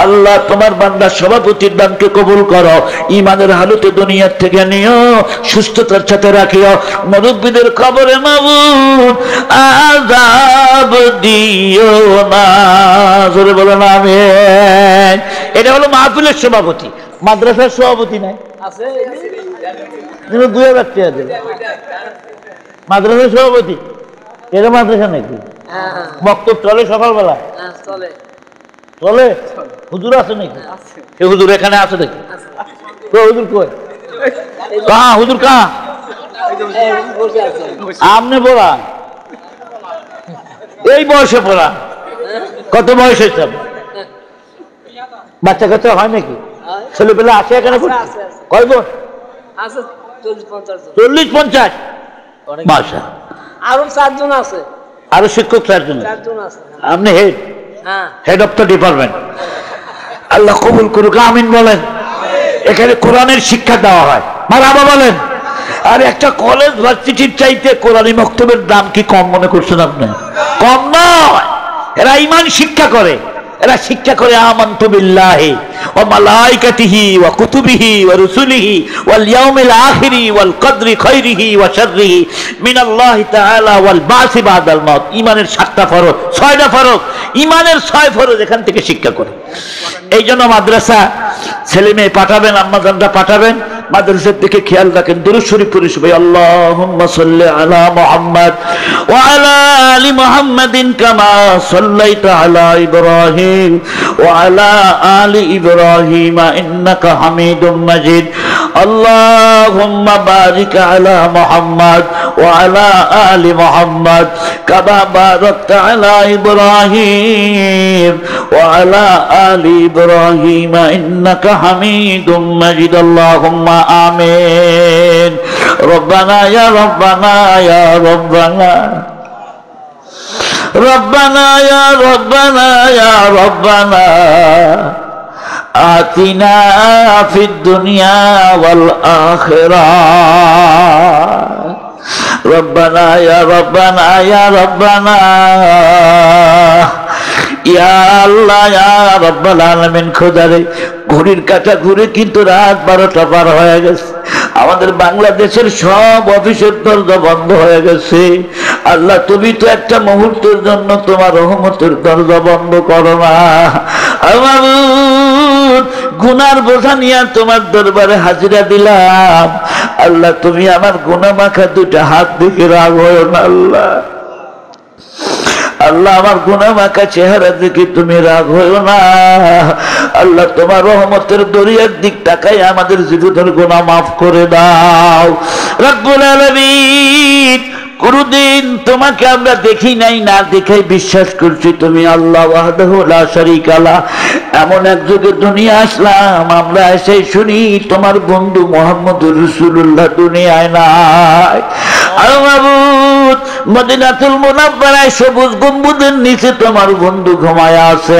আল্লাহ তোমার বান্দার সভাপতির দানকে কবুল করো, ইমানের হালতে দুনিয়ার থেকে নিও, সুস্থতার সাথে রাখিও। মুরব্বীদের কবরে মাবুদ আযাব দিও না, জোরে বলো না আমিন। এটা হলো মাহফিলের সভাপতি। মাদ্রাসার সভাপতি নাই আছে, 2,000 টাকা দেবে। মাদ্রাসার সভাপতি এর মাদ্রাসা নাকি? বক্তব্য চলে সকালবেলা? চলে চলে। হুজুর আছে নাকি? সে হুজুর এখানে আছে নাকি? হুজুর কই? কাহা হুজুর, কাহা? আমনে পড়া? এই বয়সে পড়া? কত বয়স হয়েছে? বাচ্চা কাচ্চা হয় নাকি? ছেলে পেলে আছে এখানে? কয় বোন? 40-50? বাসা আরো 4 জন আছে, আরো শিক্ষক 4 জন আছে। আপনি হেড অফ দ্য ডিপার্টমেন্ট। আল্লাহ কবুল করুক, আমিন বলেন। এখানে কোরআনের শিক্ষা দেওয়া হয়, মারহাবা বলেন। আর একটা কলেজ ভার্সিটির চাইতে কোরআনী মক্তবের দাম কি কম মনে করছেন আপনি? কম নয়। এরা ঈমান শিক্ষা করে, এরা শিক্ষা করে আমানতু বিল্লাহি ওয়া মালাইকাতিহি ওয়া কুতুবিহি ওয়া রুসুলিহি ওয়াল ইয়াউমিল আখিরি ওয়াল কদরি খাইরিহি ওয়া শাররিহি মিনাল্লাহি তাআলা ওয়াল বাসি বাদাল মাউত। ঈমানের 7টা ফরজ, 6টা ফরজ, ঈমানের 6 ফরজ এখান থেকে শিক্ষা করে। এই জন্য মাদ্রাসা ছেলে মেয়ে পাঠাবেন, আম্মাজানরা পাঠাবেন, মাদ্রাসার দিকে খেয়াল রাখেন। দুরূদ শরীফ পড়ি সবাই। আল্লাহুম্মা সাল্লি আলা মুহাম্মাদ ওয়া আলা আলি মুহাম্মাদিন কামা সাল্লাইতা আলা ইব্রাহিম ওয়া আলা আলি ইব্রাহিম ইন্নাকা হামিদুম মাজিদ। আল্লাহুম্মা বারিক আলা মুহাম্মাদ ওয়া আলা আলি মুহাম্মাদ কামা বারাকতা আলা ইব্রাহিম ওয়া আলা আলি ইব্রাহিম ইন্নাকা হামিদুম মাজিদ। আল্লাহুম্মা আমিন। রব্বানা ইয়া রব্বানা ইয়া রব্বানা রব্বানা ইয়া রব্বানা ইয়া রব্বানা আতিনা ফিদ দুনিয়া ওয়াল আখিরাহ রব্বানা ইয়া রব্বানা ইয়া রব্বানা ইয়া আল্লাহ ইয়া রাব্বাল আলামিন। খোদারে ঘড়ির কাঁটা ঘুরে কিন্তু রাত 12টা পার হয়ে গেছে, আমাদের বাংলাদেশের সব অফিসের দরজা বন্ধ হয়ে গেছে। আল্লাহ তুমি তো একটা মুহূর্তের জন্য তোমার রহমতের দরজা বন্ধ করো না। আমার গুনার বোঝা নিয়ে তোমার দরবারে হাজিরা দিলাম। আল্লাহ তুমি আমার গুনাহ মাখা দুটা হাত দেখে রাগ হয়ো না। আল্লাহ আল্লাহ আমার গুনাহ মাখা চেহারা দেখে তুমি রাগ হয়ো না। আল্লাহ তোমার রহমতের দরিয়ার দিক তাকাই আমাদের জীবনের গুনাহ মাফ করে দাও রব্বুল আলামিন। কোনদিন তোমাকে আমরা দেখি নাই, না দেখাই বিশ্বাস করছি তুমি আল্লাহ ওয়াহদাহু লা শারীকা লাহ। এমন এক যুগে দুনিয়া আসলাম, আমরা এসে শুনি তোমার বন্ধু মুহাম্মদুর রাসূলুল্লাহ দুনিয়ায় নাই। আর মাবুদ মদিনাতুল মুনাওয়ারায় সবুজ গম্বুজের নিচে তোমার বন্ধু ঘুমায় আছে।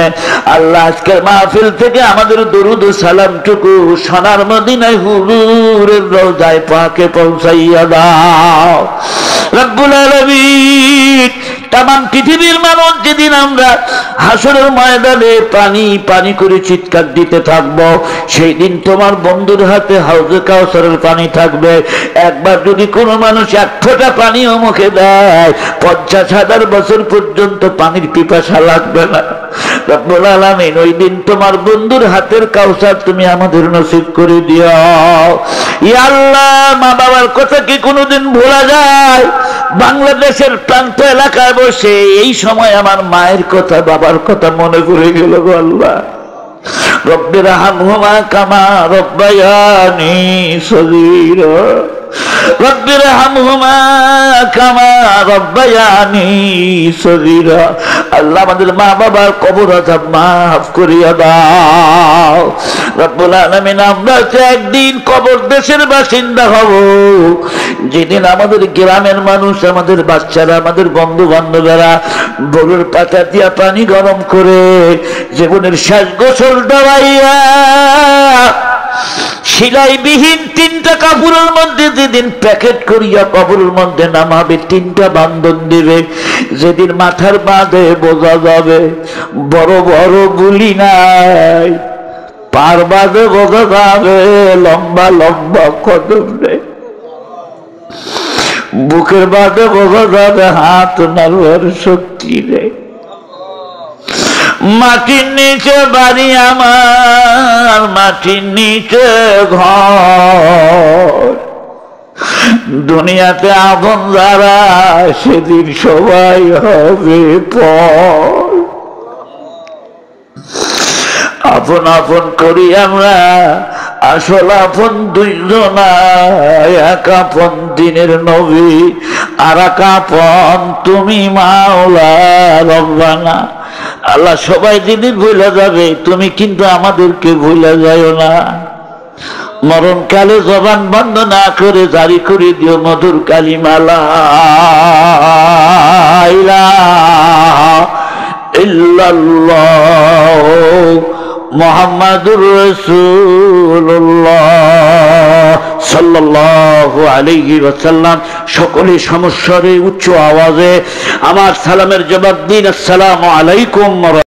আল্লাহ আজকের মাহফিল থেকে আমাদের দরুদ ও সালামটুকু সোনার মদিনায় হুজুরের রওজায় পাকে পৌঁছাইয়া দাও রব্বুল আলামিন। তামাম পৃথিবীর মানুষ যেদিন আমরা হাসরের ময়দানে পানি পানি করে চিৎকার দিতে থাকব, সেই দিন তোমার বন্ধুর হাতে হাউজে কাউসারের পানি থাকবে। একবার যদি কোনো মানুষ এক ফোঁটা পানিও মুখে দেয় 50,000 বছর পর্যন্ত পানির পিপাসা লাগবে না রব্বুল আলামিন। ওই দিন তোমার বন্ধুর হাতের কাউসার তুমি আমাদের নসিব করে দিও ইয়া আল্লাহ। মা বাবার কথা কি কোনোদিন ভোলা যায়? বাংলাদেশের প্রান্ত এলাকায় বসে এই সময় আমার মায়ের কথা বাবার কথা মনে পড়ে গেল গো আল্লাহ। রব্বির হামহুমা কামা রব্বায়ানি সগীরা রব্বির হামহুমা কামা রব্বায়ানি সগীরা। আল্লাহ আমাদের মা বাবার কবর আযাব মাফ করিয়া দাও রব্বুল আলামিন। আমরা তো একদিন কবর দেশের বাসিন্দা হব, যেদিন আমাদের গ্রামের মানুষ, আমাদের বাচ্চারা, আমাদের বন্ধু বান্ধবেরা গরুর পাতা দিয়া পানি গরম করে জীবনের শেষ গোসল দেওয়াইয়া সিলাইবিহীন 3টা কাপড়ের মধ্যে যেদিন প্যাকেট করিয়া কবরের মধ্যে নামাবে, 3টা বান্ধন দিবে, যেদিন মাথার বাঁধে বোঝা যাবে বড় বড় বুলি নাই, পার বাঁধে বোঝা যাবে লম্বা লম্বা কদম নেই, বুকের বাঁধে বোঝা যাবে হাত নাড়ার শক্তি নেই। মাটির নিচে বাড়ি আমার, মাটির নিচে ঘর, দুনিয়াতে আপন যারা সেদিন সবাই হবে পর। আপন আপন করি আমরা, আসল আপন দুইজনা, এক আপন দিনের নবী আর এক আপন তুমি মাওলা রব্বানা। আল্লাহ সবাই যেদিন ভুলে যাবে, তুমি কিন্তু আমাদেরকে ভুলে যাও না। মরণকালে জবান বন্ধ না করে জারি করে দিও মধুর কালিমা লা ইলাহা ইল্লাল্লাহ মুহাম্মাদুর রাসূলুল্লাহ সাল্লাল্লাহু আলাইহি ওয়াসাল্লাম। সকলে সমস্বরে উচ্চ আওয়াজে আমার সালামের জবাব দিন, আসসালামু আলাইকুম।